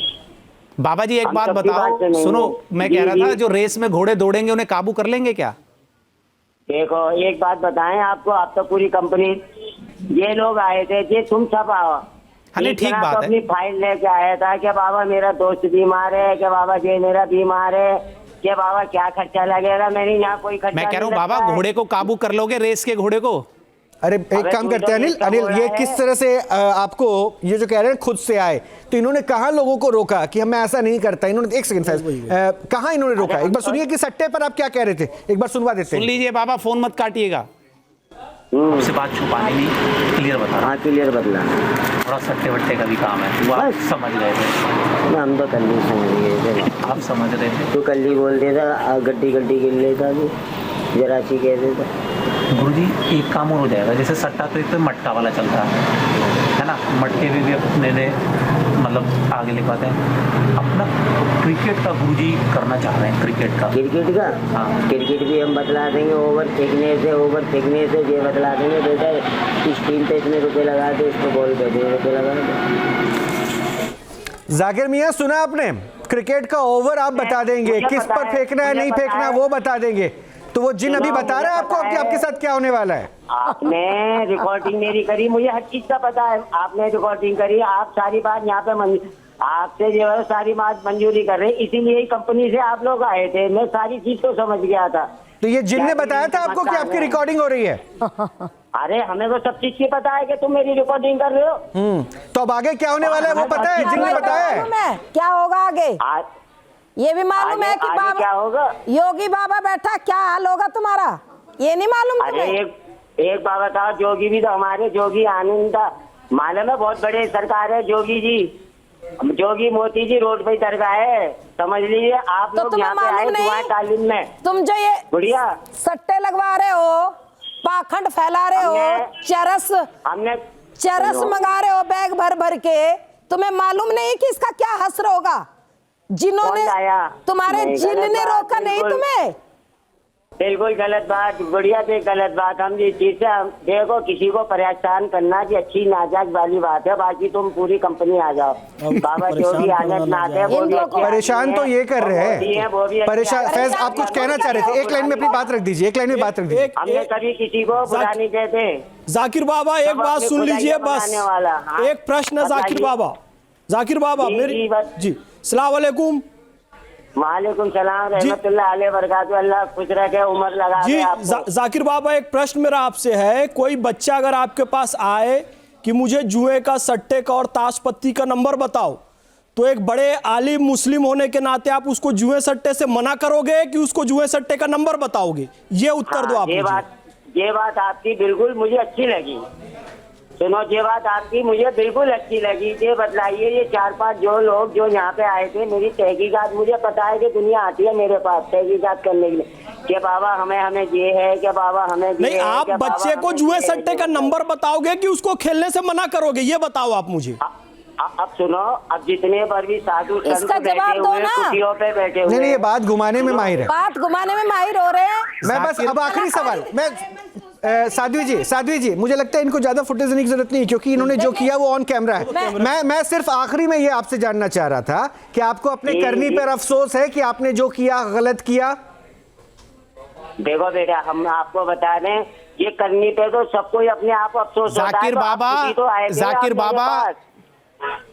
बाबा जी एक हम बात सबकी बताओ, बात से नहीं सुनो, हैं। मैं जी, कह रहा था जी। जो रेस में घोड़े दौड़ेंगे उन्हें काबू कर लेंगे क्या? देखो एक बात बताएं आपको, आप तो पूरी कंपनी, ये लोग आए थे, ये तुम सब आओ। हाँ, नहीं, एक ठीक जना बात तो है। अपनी फाइल लेके आया था कि बाबा मेरा दोस्त बीमार है, कि बाबा ये मेरा बीमार है, कि बाबा क्या खर्चा लगेगा। मैंने यहाँ कोई खर्चा मैं कह रहा हूँ नहीं बाबा लगता है। घोड़े को काबू कर लोगे, रेस के घोड़े को? अरे एक अबे काम तू करते तो हैं इसका अनिल, बोला ये है। किस तरह से आपको ये जो कह रहे हैं खुद से आए, तो इन्होंने कहा लोगों को रोका कि मैं ऐसा नहीं करता। इन्होंने एक सेकंड फैज कहा इन्होंने रोका, एक बार सुनिए कि सट्टे पर आप क्या कह रहे थे, एक बार सुनवा देते सुन हैं। लीजिए बाबा, फोन मत काटिएगा। आपसे बात छुपाने नहीं, क्लियर बता रहा हाँ क्लियर बदला, हूं। थोड़ा सट्टे वट्टे का भी काम है, वो आप समझ रहे थे, हम तो कल ही समझ गए थे। आप समझ रहे थे। तू कल ही बोल देता, गड्डी गड्डी गिर लेता भी, जरा सी कह देता। गुरुजी एक काम और हो जाएगा, जैसे सट्टा तो एक तो मटका वाला चलता है ना, मटके में भी अपने ने मतलब आगे लिखवाते हैं अपना क्रिकेट का गुरुजी करना चाह रहे हैं, क्रिकेट का। क्रिकेट का? हाँ। क्रिकेट भी हम बतला देंगे, ओवर फेंकने से ये बतला देंगे बेटा, इस टीम पे इतने रुपए लगा दे, इसको बॉल पे इतने रुपए लगा दे। जाकिर मियां सुना आपने, क्रिकेट का ओवर आप बता देंगे, मुझे किस पता पर है, फेंकना है मुझे नहीं पता फेंकना है। वो बता देंगे। तो वो जिन अभी बता रहा है आपको कि आपके साथ क्या होने वाला है। आपने रिकॉर्डिंग मेरी करी, मुझे हर चीज का पता है। आपने रिकॉर्डिंग करी, आप सारी बात यहाँ पे आपसे जो है सारी बात मंजूरी कर रहे, इसीलिए ही कंपनी से आप लोग आए थे। मैं सारी चीज तो समझ गया था। तो ये जिन ने बताया था आपको कि आपकी रिकॉर्डिंग हो रही है? अरे हमें तो सब चीज की पता है कि तुम मेरी रिकॉर्डिंग कर रहे हो। तो अब आगे क्या होने वाला है वो पता है? जिन ने बताया है क्या होगा आगे ये भी मालूम है कि बाबा क्या होगा? योगी बाबा बैठा, क्या हाल होगा तुम्हारा ये नहीं मालूम अरे तुम्हें? एक बाबा था, जोगी भी तो हमारे जोगी आनंद मालूम है, बहुत बड़े सरकार है जोगी जी, जोगी मोती जी रोड पे दरगाह है, समझ लीजिए। आप तो लोग यहाँ पे आए दुआएं तालीम में, तुम जो ये बढ़िया सट्टे लगवा रहे हो, पाखंड फैला रहे हो, चरस मंगा रहे हो बैग भर भर के, तुम्हें मालूम नहीं कि इसका क्या हश्र होगा? जिन्होंने तुम्हारे जिन ने रोका नहीं तुम्हें? बिल्कुल गलत बात, बढ़िया से गलत बात। हम जिस चीज से देखो किसी को परेशान करना की अच्छी नाजायज वाली बात है, बाकी तुम पूरी कंपनी आ जाओ। बाबा जो भी आदत ना आते वो भी परेशान तो ये कर रहे हैं। परेशान फैज आप कुछ कहना चाह रहे थे, एक लाइन में अपनी बात रख दीजिए, एक लाइन में बात रख दीजिए। हमने कभी किसी को बुरा नहीं कहते। जाकिर बाबा एक बात सुन लीजिए बस, एक प्रश्न है जाकिर बाबा मेरी जी। सलाम वालेकुम। वालेकुम सलाम रहमतुल्लाह अलैहि बरकातहू। अल्लाह खुश रखे, उम्र लगा जी। जाकिर बाबा एक प्रश्न मेरा आपसे है, कोई बच्चा अगर आपके पास आए कि मुझे जुए का, सट्टे का और ताश पत्ती का नंबर बताओ, तो एक बड़े आलिम मुस्लिम होने के नाते आप उसको जुए सट्टे से मना करोगे कि उसको जुए सट्टे का नंबर बताओगे? ये उत्तर दो आप। ये बात आपकी बिल्कुल मुझे अच्छी लगी। सुनो, ये बात आपकी मुझे बिल्कुल अच्छी लगी। ये बतलाइए, ये 4-5 जो लोग जो यहाँ पे आए थे, मेरी तहकीकात, मुझे पता है कि दुनिया आती है मेरे पास तहकीकात करने के लिए कि बाबा हमें ये है कि बाबा हमें नहीं। आप बच्चे को जुए सट्टे का नंबर बताओगे कि उसको खेलने से मना करोगे, ये बताओ आप मुझे। अब सुनो, अब जितने पर भी साधु इसका जवाब दो ना। कुर्सियों पे बैठे हुए, नहीं, ये बात घुमाने में माहिर है, बात घुमाने में माहिर हो रहे हैं। मैं बस अब आखिरी सवाल, मैं साध्वी जी मुझे लगता है इनको ज्यादा फुटेज देने की जरूरत नहीं, क्योंकि इन्होंने जो किया वो ऑन कैमरा है। मैं सिर्फ आखिरी में ये आपसे जानना चाह रहा था कि आपको अपने करनी पर अफसोस है कि आपने जो किया गलत किया? देखो बेटा, हम आपको बता दें, ये करनी पे तो सबको अपने आप अफसोस होता है। जाकिर बाबा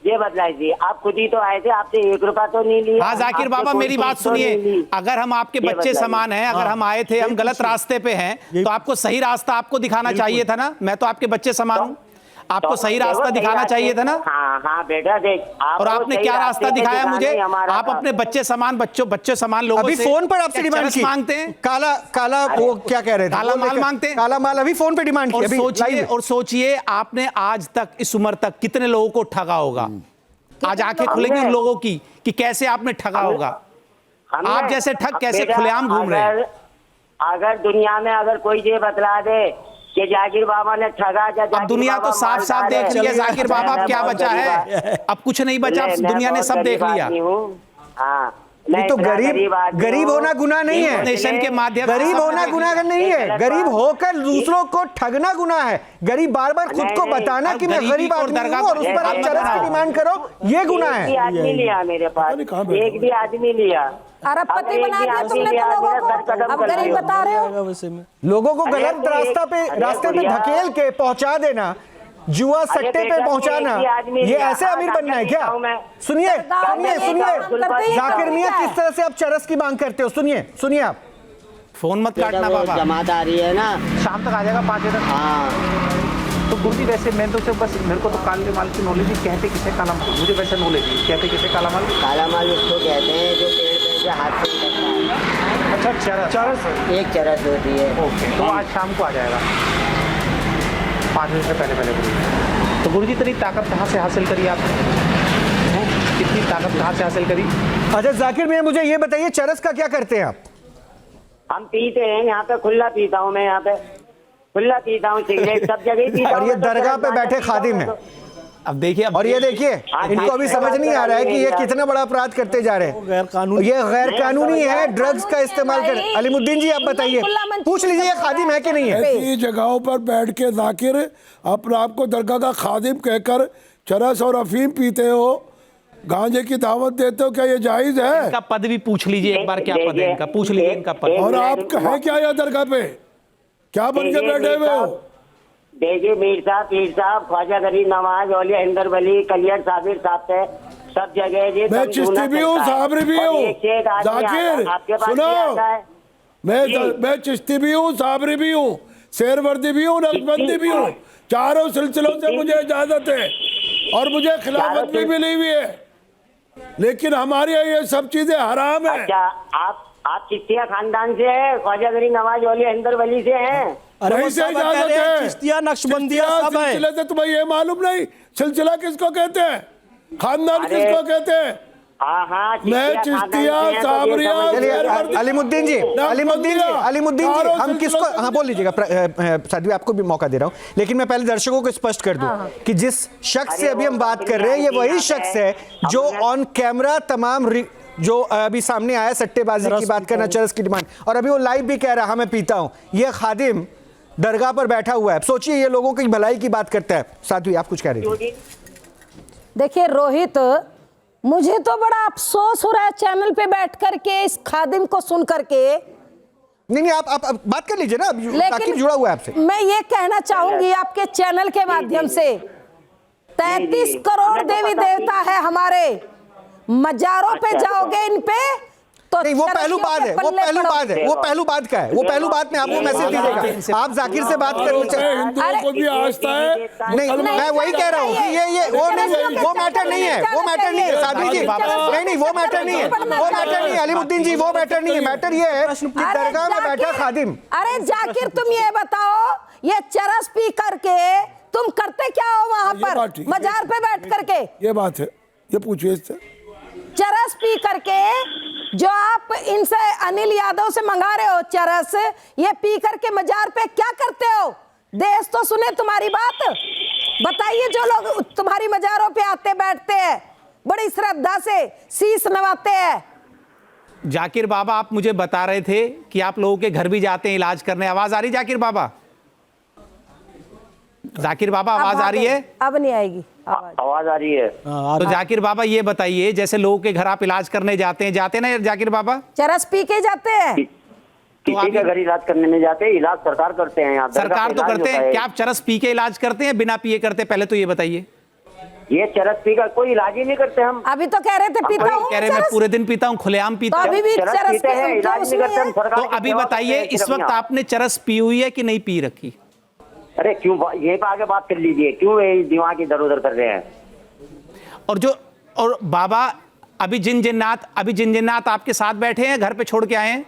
ये बतलाइए, आप खुद ही तो आए थे, आपसे 1 रुपया तो नहीं लिया। हाँ जाकिर बाबा मेरी बात सुनिए, अगर हम आपके बच्चे समान हैं, अगर हम आए थे, हम गलत रास्ते पे हैं, तो आपको सही रास्ता आपको दिखाना चाहिए था ना। मैं तो आपके बच्चे समान हूँ, आपको सही रास्ता दिखाना चाहिए था ना। हाँ बेटा देख, और आपने क्या रास्ता दिखाया मुझे? आप अपने बच्चे समान बच्चे समान लोगों अभी से फोन पर आपसे डिमांड की, मांगते हैं, काला वो क्या कह रहे थे, काला माल मांगते हैं, काला माल अभी फोन पे डिमांड की। और सोचिए आपने आज तक इस उम्र तक कितने लोगों को ठगा होगा। आज आंखें खुलेंगी उन लोगों की कि कैसे आपने ठगा होगा। आप जैसे ठग कैसे खुलेआम घूम रहे हैं। अगर दुनिया में अगर कोई ये बतला दे कि जाकिर बाबा ने ठगा, अब दुनिया तो साफ साफ देख लिया जाकिर बाबा, अब क्या बचा है? अब कुछ नहीं बचा, दुनिया ने सब देख लिया। ये तो गरीब होना गुनाह नहीं है, नेशन के माध्यम, गरीब होना गुनाह नहीं है, गरीब होकर दूसरों को ठगना गुनाह है। गरीब बार बार खुद को बताना कि मैं गरीब आदमी हूं और उस पर आप चरस की डिमांड करो, ये गुनाह है। आदमी लिया मेरे पास, एक भी आदमी लिया, अरबपति बना दिया तुमने तो लोगों को, अब गरीब बता रहे हो। लोगों को गलत रास्ते पे धकेल के पहुंचा देना, जुआ सट्टे पे पहुंचाना, ये ऐसे अमीर बनना है क्या? सुनिए जाकिर मियां, किस तरह से आप चरस की मांग करते हो, सुनिए आप। फोन मत काटना बाबा, जमात आ रही है ना, शाम तक आ जाएगा 5 बजे तक। हाँ तो गुरुजी वैसे मैं तो बस मेरे को तो काले माल की नॉलेज ही, कहते किसे काला माल, मुझे वैसे नॉलेज है, कहते किसे काला माल। काला माल उसको कहते हैं जो पेड़ पे हाथ से निकलता है। अच्छा चरस, एक चरस होती है। ओके, तो आज शाम को आ जाएगा 5 बजे से पहले गुरुजी। तो गुरुजी इतनी ताकत कहाँ से हासिल करी आपने? कितनी ताकत कहाँ से हासिल करी? अच्छा जाकिर मियां मुझे ये बताइए, चरस का क्या करते हैं आप? हम पीते हैं, यहाँ पे खुला पीता हूँ मैं, यहाँ पे खुला पीता हूँ, सिगरेट सब जगह पीता हूँ। और ये दरगाह पे बैठे खादिम है। अब देखिए, और ये देखिए, इनको अभी समझ नहीं आ रहा है कि ये कितना बड़ा अपराध करते जा रहे हैं। ये गैर कानूनी है, ड्रग्स का इस्तेमाल कर। अलीमुद्दीन जी आप बताइए, पूछ लीजिए खादिम है कि नहीं है? ऐसी जगहों पर बैठ के जाकिर अपने आप को दरगाह का खादिम कहकर चरस और अफीम पीते हो, गांजे की दावत देते हो, क्या ये जायज है? इनका पद भी पूछ लीजिए एक बार, क्या पद है इनका, पूछ लीजिए इनका पद। और आप है क्या यह दरगाह पे, क्या बन के बैठे हुए हो? देखिए मीर साहब, पीर साहब, ख्वाजा गरीब नवाज, औलिया हिंदर वली, कलियर साबिर साहब से सब जगह जी। मैं चिश्ती भी हूँ, साबरी भी हूँ, जाकिर सुनो, मैं चिश्ती भी हूँ, साबरी भी हूँ, शेरवर्दी भी हूँ, नक्शबंदी भी हूँ। चारों सिलसिलों से मुझे इजाजत है और मुझे खिलाफत भी मिली हुई है, लेकिन हमारे यहाँ ये सब चीजें हराम है। अच्छा, आप चिश्तिया खानदान से हैं, ख्वाजा गरीब नवाज, औलिया हिंदर वली से हैं? अरे से इजाजत है, चिश्तिया नक्शबंदिया सब है। सिलसिले से तुम्हें ये मालूम नहीं सिलसिला किसको कहते हैं, खानदान किसको कहते हैं? मैं चिश्तिया, साबरिया, अलीमुद्दीन जी, हम किसको, हाँ बोल लीजिएगा साध्वी, आपको भी मौका दे रहा हूँ, लेकिन मैं पहले दर्शकों को स्पष्ट कर दूं कि जिस शख्स से अभी हम बात कर रहे हैं ये वही शख्स है जो ऑन कैमरा तमाम जो अभी सामने आया सट्टेबाजी की बात करना, चरस की डिमांड, और अभी वो लाइव भी कह रहा है मैं पीता हूँ। ये खादिम दरगाह पर बैठा हुआ है। सोचिए ये लोगों की भलाई की बात करता है। साध्वी आप कुछ कह रही थी। देखिए रोहित, मुझे तो बड़ा अफसोस हो रहा है चैनल पे बैठ करके इस खादिम को सुन करके। नहीं आप बात कर लीजिए ना, ताकि जुड़ा हुआ है आपसे। मैं ये कहना चाहूंगी आपके चैनल के माध्यम से, 33 करोड़ देवी देवता है हमारे, मजारों पे जाओगे इन पे तो नहीं, वो पहलू बात है, वो पहलू बात है, वो पहलू बात का है, वो पहलू बात में आपको मैसेज दीजिएगा। आप जाकिर से बात कर लीजिए। हिंदुओं को भी आस्था है। नहीं, मैं वही कह रहा हूँ कि ये वो नहीं, वो मैटर नहीं है, वो मैटर नहीं है साध्वी जी, नहीं वो मैटर नहीं है, वो मैटर नहीं है अलीमुद्दीन जी, वो मैटर नहीं है। मैटर ये है कि दरगाह में बैठा खादिम। अरे जाकिर तुम ये बताओ, ये चरस पी करके तुम करते क्या हो वहां पर मजार पे बैठ करके? ये बात है, ये पूछिए इससे। चरस पी करके जो आप इनसे अनिल यादव से मंगा रहे हो चरस, ये पी करके मजार पे क्या करते हो? देश तो सुने तुम्हारी बात। बताइए, जो लोग तुम्हारी मजारों पे आते बैठते हैं, बड़ी श्रद्धा से शीश नवाते हैं। जाकिर बाबा, आप मुझे बता रहे थे कि आप लोगों के घर भी जाते हैं इलाज करने। आवाज आ रही जाकिर बाबा? जाकिर बाबा आवाज आ रही है? अब नहीं आएगी आवाज आ रही है। तो जाकिर बाबा ये बताइए, जैसे लोगों के घर आप इलाज करने जाते हैं ना जाकिर बाबा? चरस पी के जाते हैं। किसी के घर इलाज करने में जाते हैं, इलाज सरकार करते हैं। यहाँ सरकार तो करते हैं, क्या आप चरस पी के इलाज करते हैं बिना पिए करते? पहले तो ये बताइए। ये चरस पी का कोई इलाज ही नहीं करते हम। अभी तो कह रहे थे पीता हूँ, कह रहे मैं पूरे दिन पीता हूँ, खुलेआम पीता हूँ। अभी भी चरस पीते हैं, इलाज नहीं करते हम। तो अभी बताइए, इस वक्त आपने चरस पी हुई है कि नहीं पी रखी? अरे क्यों यहीं पे आगे बात कर लीजिए, क्यों ये दिमाग इधर उधर कर रहे हैं? और बाबा अभी जिन जिन्नात आपके साथ बैठे हैं, घर पे छोड़ के आए हैं?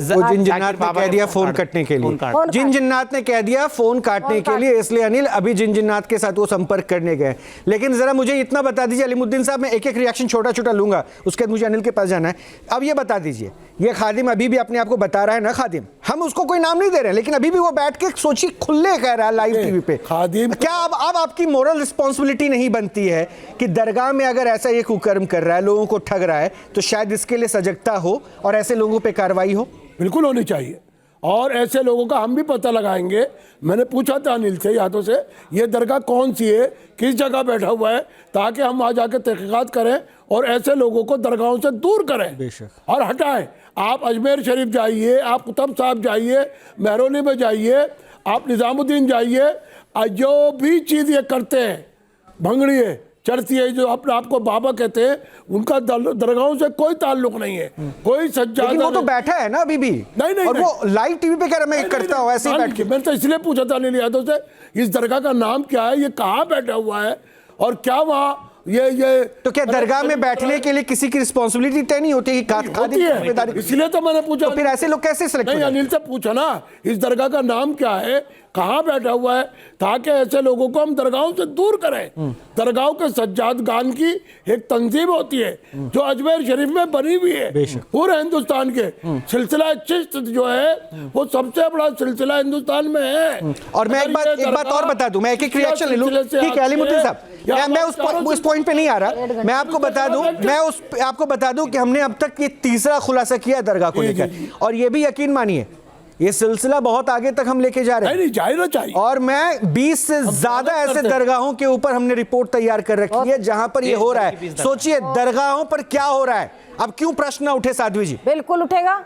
वो जिन जिन्नात ने कह दिया फोन कटने के लिए, जिन जिन्नात ने कह दिया फोन काटने के लिए, इसलिए अनिल अभी जिन जिन्नात के साथ वो संपर्क करने गए। लेकिन जरा मुझे इतना बता दीजिए अलीमुद्दीन साहब, मैं एक एक रिएक्शन छोटा छोटा लूंगा, उसके बाद मुझे अनिल के पास जाना है। अब ये बता दीजिए, ये खादिम अभी भी अपने आप को बता रहा है ना खादिम, हम उसको कोई नाम नहीं दे रहे हैं, लेकिन अभी भी वो बैठ के सोचिए खुले कह रहा है लाइव टीवी पे खादिम। क्या अब आपकी मोरल रिस्पॉन्सिबिलिटी नहीं बनती है कि दरगाह में अगर ऐसा ये कुकर्म कर रहा है, लोगों को ठग रहा है, तो शायद इसके लिए सजगता हो और ऐसे लोगों पे कार्रवाई हो? बिल्कुल होनी चाहिए, और ऐसे लोगों का हम भी पता लगाएंगे। मैंने पूछा था अनिल से, यादव से, ये दरगाह कौन सी है, किस जगह बैठा हुआ है, ताकि हम वहाँ जाकर तहकीकात करें और ऐसे लोगों को दरगाहों से दूर करें और हटाएं। आप अजमेर शरीफ जाइए, आप कुतुब साहब जाइए, महरौली में जाइए, आप निज़ामुद्दीन जाइए, जो भी चीज़ ये करते हैं, भंगड़ी है, चरसी है, जो अपने आप को बाबा कहते हैं, उनका दरगाहों से कोई ताल्लुक नहीं है, कोई सज्जादा। लेकिन वो तो बैठा है ना अभी भी। नहीं, और वो लाइव टीवी पे कह रहा मैं करता हूँ ऐसे ही बैठ के। मैंने तो इसलिए पूछा था अनिल यादव से, इस दरगाह का नाम क्या है, ये कहाँ बैठा हुआ है और क्या वहाँ ये तो क्या दरगाह में बैठने के लिए किसी की रिस्पॉन्सिबिलिटी तय नहीं होती है? इसलिए तो मैंने पूछा। तो फिर ऐसे लोग कैसे सिलेक्ट? नहीं, अनिल से पूछा ना, इस दरगाह का नाम क्या है, कहाँ बैठा हुआ है, ताकि ऐसे लोगों को हम दरगाहों से दूर करें। दरगाहों के सज्जाद गान की एक तंजीम होती है जो अजमेर शरीफ में बनी हुई है, पूरे हिंदुस्तान के। सिलसिला चिश्त जो है वो सबसे बड़ा सिलसिला हिंदुस्तान में है। और मैं एक बात और बता दूं, मैं एक एक रिएक्शन ले लूं। ठीक है अलीमुद्दीन साहब, मैं उस पॉइंट पे नहीं आ रहा, मैं आपको बता दूं कि हमने अब तक ये तीसरा खुलासा किया दरगाह को लेकर, और ये भी यकीन मानिए ये सिलसिला बहुत आगे तक हम लेके जा रहे हैं। नहीं, जाना चाहिए। और मैं 20 से ज्यादा ऐसे दरगाहों के ऊपर हमने रिपोर्ट तैयार कर रखी है जहां पर ये हो रहा है। सोचिए दरगाहों पर क्या हो रहा है। अब क्यों प्रश्न उठे साध्वी जी? बिल्कुल उठेगा,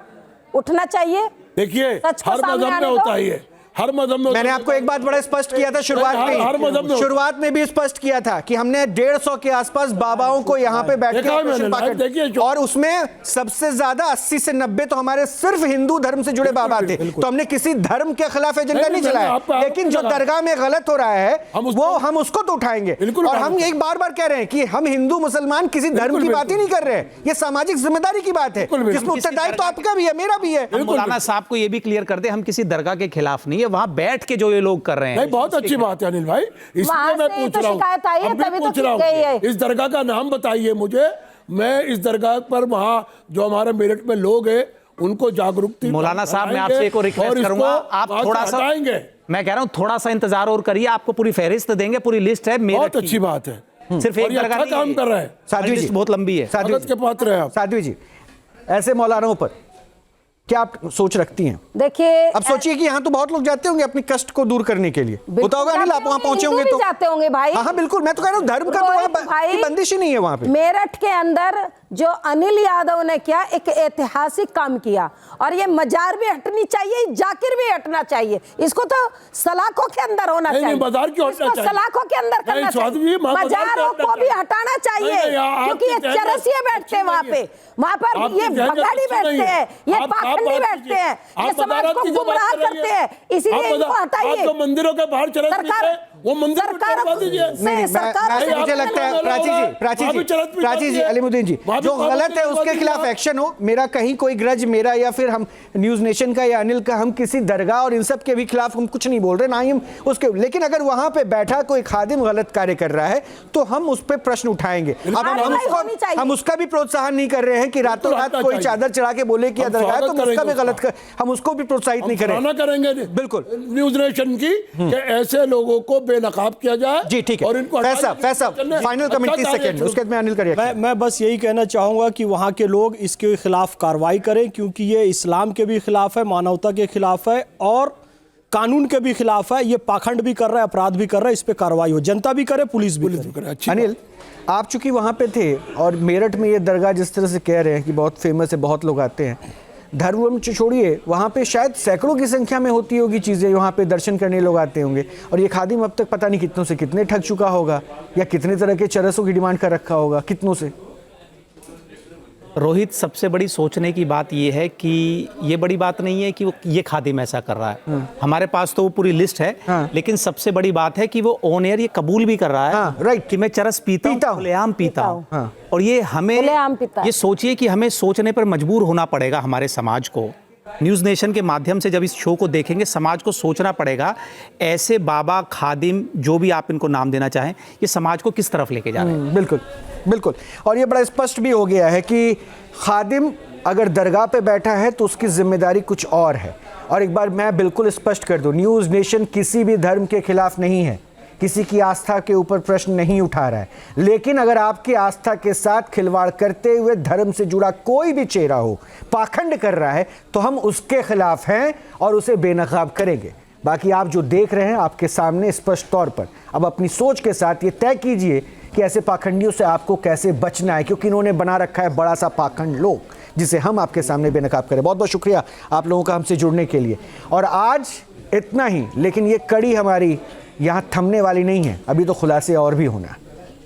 उठना चाहिए। देखिए हर मजहब में होता ही है, हर मजहब में। मैंने आपको एक बात बड़ा स्पष्ट किया था शुरुआत में भी स्पष्ट किया था कि हमने 150 के आसपास बाबाओं को यहाँ पे बैठे और उसमें सबसे ज्यादा 80 से 90 तो हमारे सिर्फ हिंदू धर्म से जुड़े बाबा थे। तो हमने किसी धर्म के खिलाफ एजेंडा नहीं चलाया, लेकिन जो दरगाह में गलत हो रहा है वो हम उसको तो उठाएंगे। और हम एक बार बार कह रहे हैं कि हम हिंदू मुसलमान किसी धर्म की बात ही नहीं कर रहे हैं, ये सामाजिक जिम्मेदारी की बात है जिसमें उत्तरदायित्व तो आपका भी है, मेरा भी है। मौलाना साहब को ये भी क्लियर कर दे, हम किसी दरगाह के खिलाफ नहीं है, वहां बैठ के जो ये लोग कर रहे हैं। नहीं, बहुत अच्छी बात है अनिल भाई, इसलिए मैं पूछ रहा हूँ, इस दरगाह का नाम बताइए मुझे। मैं इस दरगाह पर वहाँ जो हमारे मेरठ में लोग हैं उनको जागरूकता। मौलाना साहब मैं आपसे एक और रिक्वेस्ट करूंगा, आप थोड़ा सा, मैं कह रहा हूँ थोड़ा सा इंतजार और करिए, आपको पूरी फहरिस्त देंगे, पूरी लिस्ट है। बहुत अच्छी बात है, सिर्फ एक दरगाह काम कर रहा है। साध्वी जी बहुत लंबी है, के पात्र है आप। साध्वी जी, ऐसे मौलानाओं पर क्या आप सोच रखती हैं? देखिए अब सोचिए कि यहाँ तो बहुत लोग जाते होंगे अपनी कष्ट को दूर करने के लिए, होता होगा अनिल, आप वहाँ पहुंचे होंगे तो जाते होंगे भाई। हाँ बिल्कुल, मैं तो कह रहा हूँ धर्म का तो वहाँ बंदिश ही नहीं है वहाँ पे। मेरठ के अंदर जो अनिल यादव ने किया, एक ऐतिहासिक काम किया, और ये मजार भी हटनी चाहिए, जाकिर भी हटना चाहिए, इसको तो सलाखों के अंदर होना चाहिए, मजार क्यों हटना चाहिए? सलाखों के अंदर करना चाहिए, मजारों को भी हटाना चाहिए, क्योंकि ये चरसिए बैठते हैं वहाँ पे, वहाँ पर ये भगाड़ी बैठते हैं, ये पाखंडी बैठते हैं, ये समाज को गुमराह करते हैं, इसीलिए इनको हटाइए। मंदिरों के बाहर सरकार वो मंदिर मुझे लगता है प्राची जी, अलीमुद्दीन जी, जो गलत है उसके खिलाफ एक्शन हो। मेरा कहीं कोई ग्रज मेरा या फिर हम न्यूज नेशन का या अनिल का, हम किसी दरगाह और इन सब के भी खिलाफ हम कुछ नहीं बोल रहे, ना ही हम उसके, लेकिन अगर वहां पे बैठा कोई खादिम गलत कार्य कर रहा है तो हम उस पर प्रश्न उठाएंगे। अब हम उसका भी प्रोत्साहन नहीं कर रहे हैं कि रातों रात कोई चादर चढ़ा के बोले कि दरगाह है तो उसका भी गलत, हम उसको भी प्रोत्साहित नहीं करेंगे। बिल्कुल न्यूज नेशन की ऐसे लोगों को बेनकाब किया जाए। जी ठीक है, और इनको फैसा फाइनल कमेंट 30 सेकंड, उसके बाद मैं अनिल करिए। मैं बस यही कहना चाहूंगा कि वहाँ के लोग इसके खिलाफ कार्रवाई करें, क्योंकि ये इस्लाम के भी खिलाफ है, मानवता के खिलाफ है और कानून के भी खिलाफ है। ये पाखंड भी कर रहा है, अपराध भी कर रहा है, इस पे कार्रवाई हो, जनता भी करे, पुलिस भी करे। अनिल, आप चूंकि वहाँ पे थे और मेरठ में ये दरगाह जिस तरह से कह रहे हैं कि बहुत फेमस है, बहुत लोग आते हैं, धर्म छोड़िए, वहाँ पे शायद सैकड़ों की संख्या में होती होगी चीज़ें, वहाँ पे दर्शन करने लोग आते होंगे, और ये खादिम अब तक पता नहीं कितनों से कितने ठग चुका होगा, या कितने तरह के चरसों की डिमांड कर रखा होगा, कितनों से। रोहित, सबसे बड़ी सोचने की बात यह है कि ये बड़ी बात नहीं है कि वो ये खादिम ऐसा कर रहा है, हमारे पास तो वो पूरी लिस्ट है, लेकिन सबसे बड़ी बात है कि वो ऑन एयर ये कबूल भी कर रहा है, राइट, कि मैं चरस पीता हूँ, खुलेआम पीता हूँ। और ये हमें ये सोचिए कि हमें सोचने पर मजबूर होना पड़ेगा, हमारे समाज को न्यूज़ नेशन के माध्यम से जब इस शो को देखेंगे, समाज को सोचना पड़ेगा, ऐसे बाबा, खादिम, जो भी आप इनको नाम देना चाहें, ये समाज को किस तरफ लेके जा रहे हैं। बिल्कुल बिल्कुल, और ये बड़ा स्पष्ट भी हो गया है कि खादिम अगर दरगाह पे बैठा है तो उसकी जिम्मेदारी कुछ और है। और एक बार मैं बिल्कुल स्पष्ट कर दूं, न्यूज़ नेशन किसी भी धर्म के खिलाफ नहीं है, किसी की आस्था के ऊपर प्रश्न नहीं उठा रहा है, लेकिन अगर आपकी आस्था के साथ खिलवाड़ करते हुए धर्म से जुड़ा कोई भी चेहरा हो, पाखंड कर रहा है, तो हम उसके खिलाफ हैं और उसे बेनकाब करेंगे। बाकी आप जो देख रहे हैं आपके सामने स्पष्ट तौर पर, अब अपनी सोच के साथ ये तय कीजिए कि ऐसे पाखंडियों से आपको कैसे बचना है, क्योंकि इन्होंने बना रखा है बड़ा सा पाखंड लोग, जिसे हम आपके सामने बेनकाब करें। बहुत बहुत शुक्रिया आप लोगों का हमसे जुड़ने के लिए। और आज इतना ही, लेकिन ये कड़ी हमारी यहाँ थमने वाली नहीं है, अभी तो खुलासे और भी होना।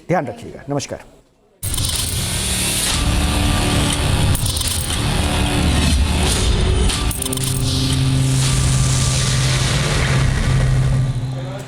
ध्यान रखिएगा। नमस्कार।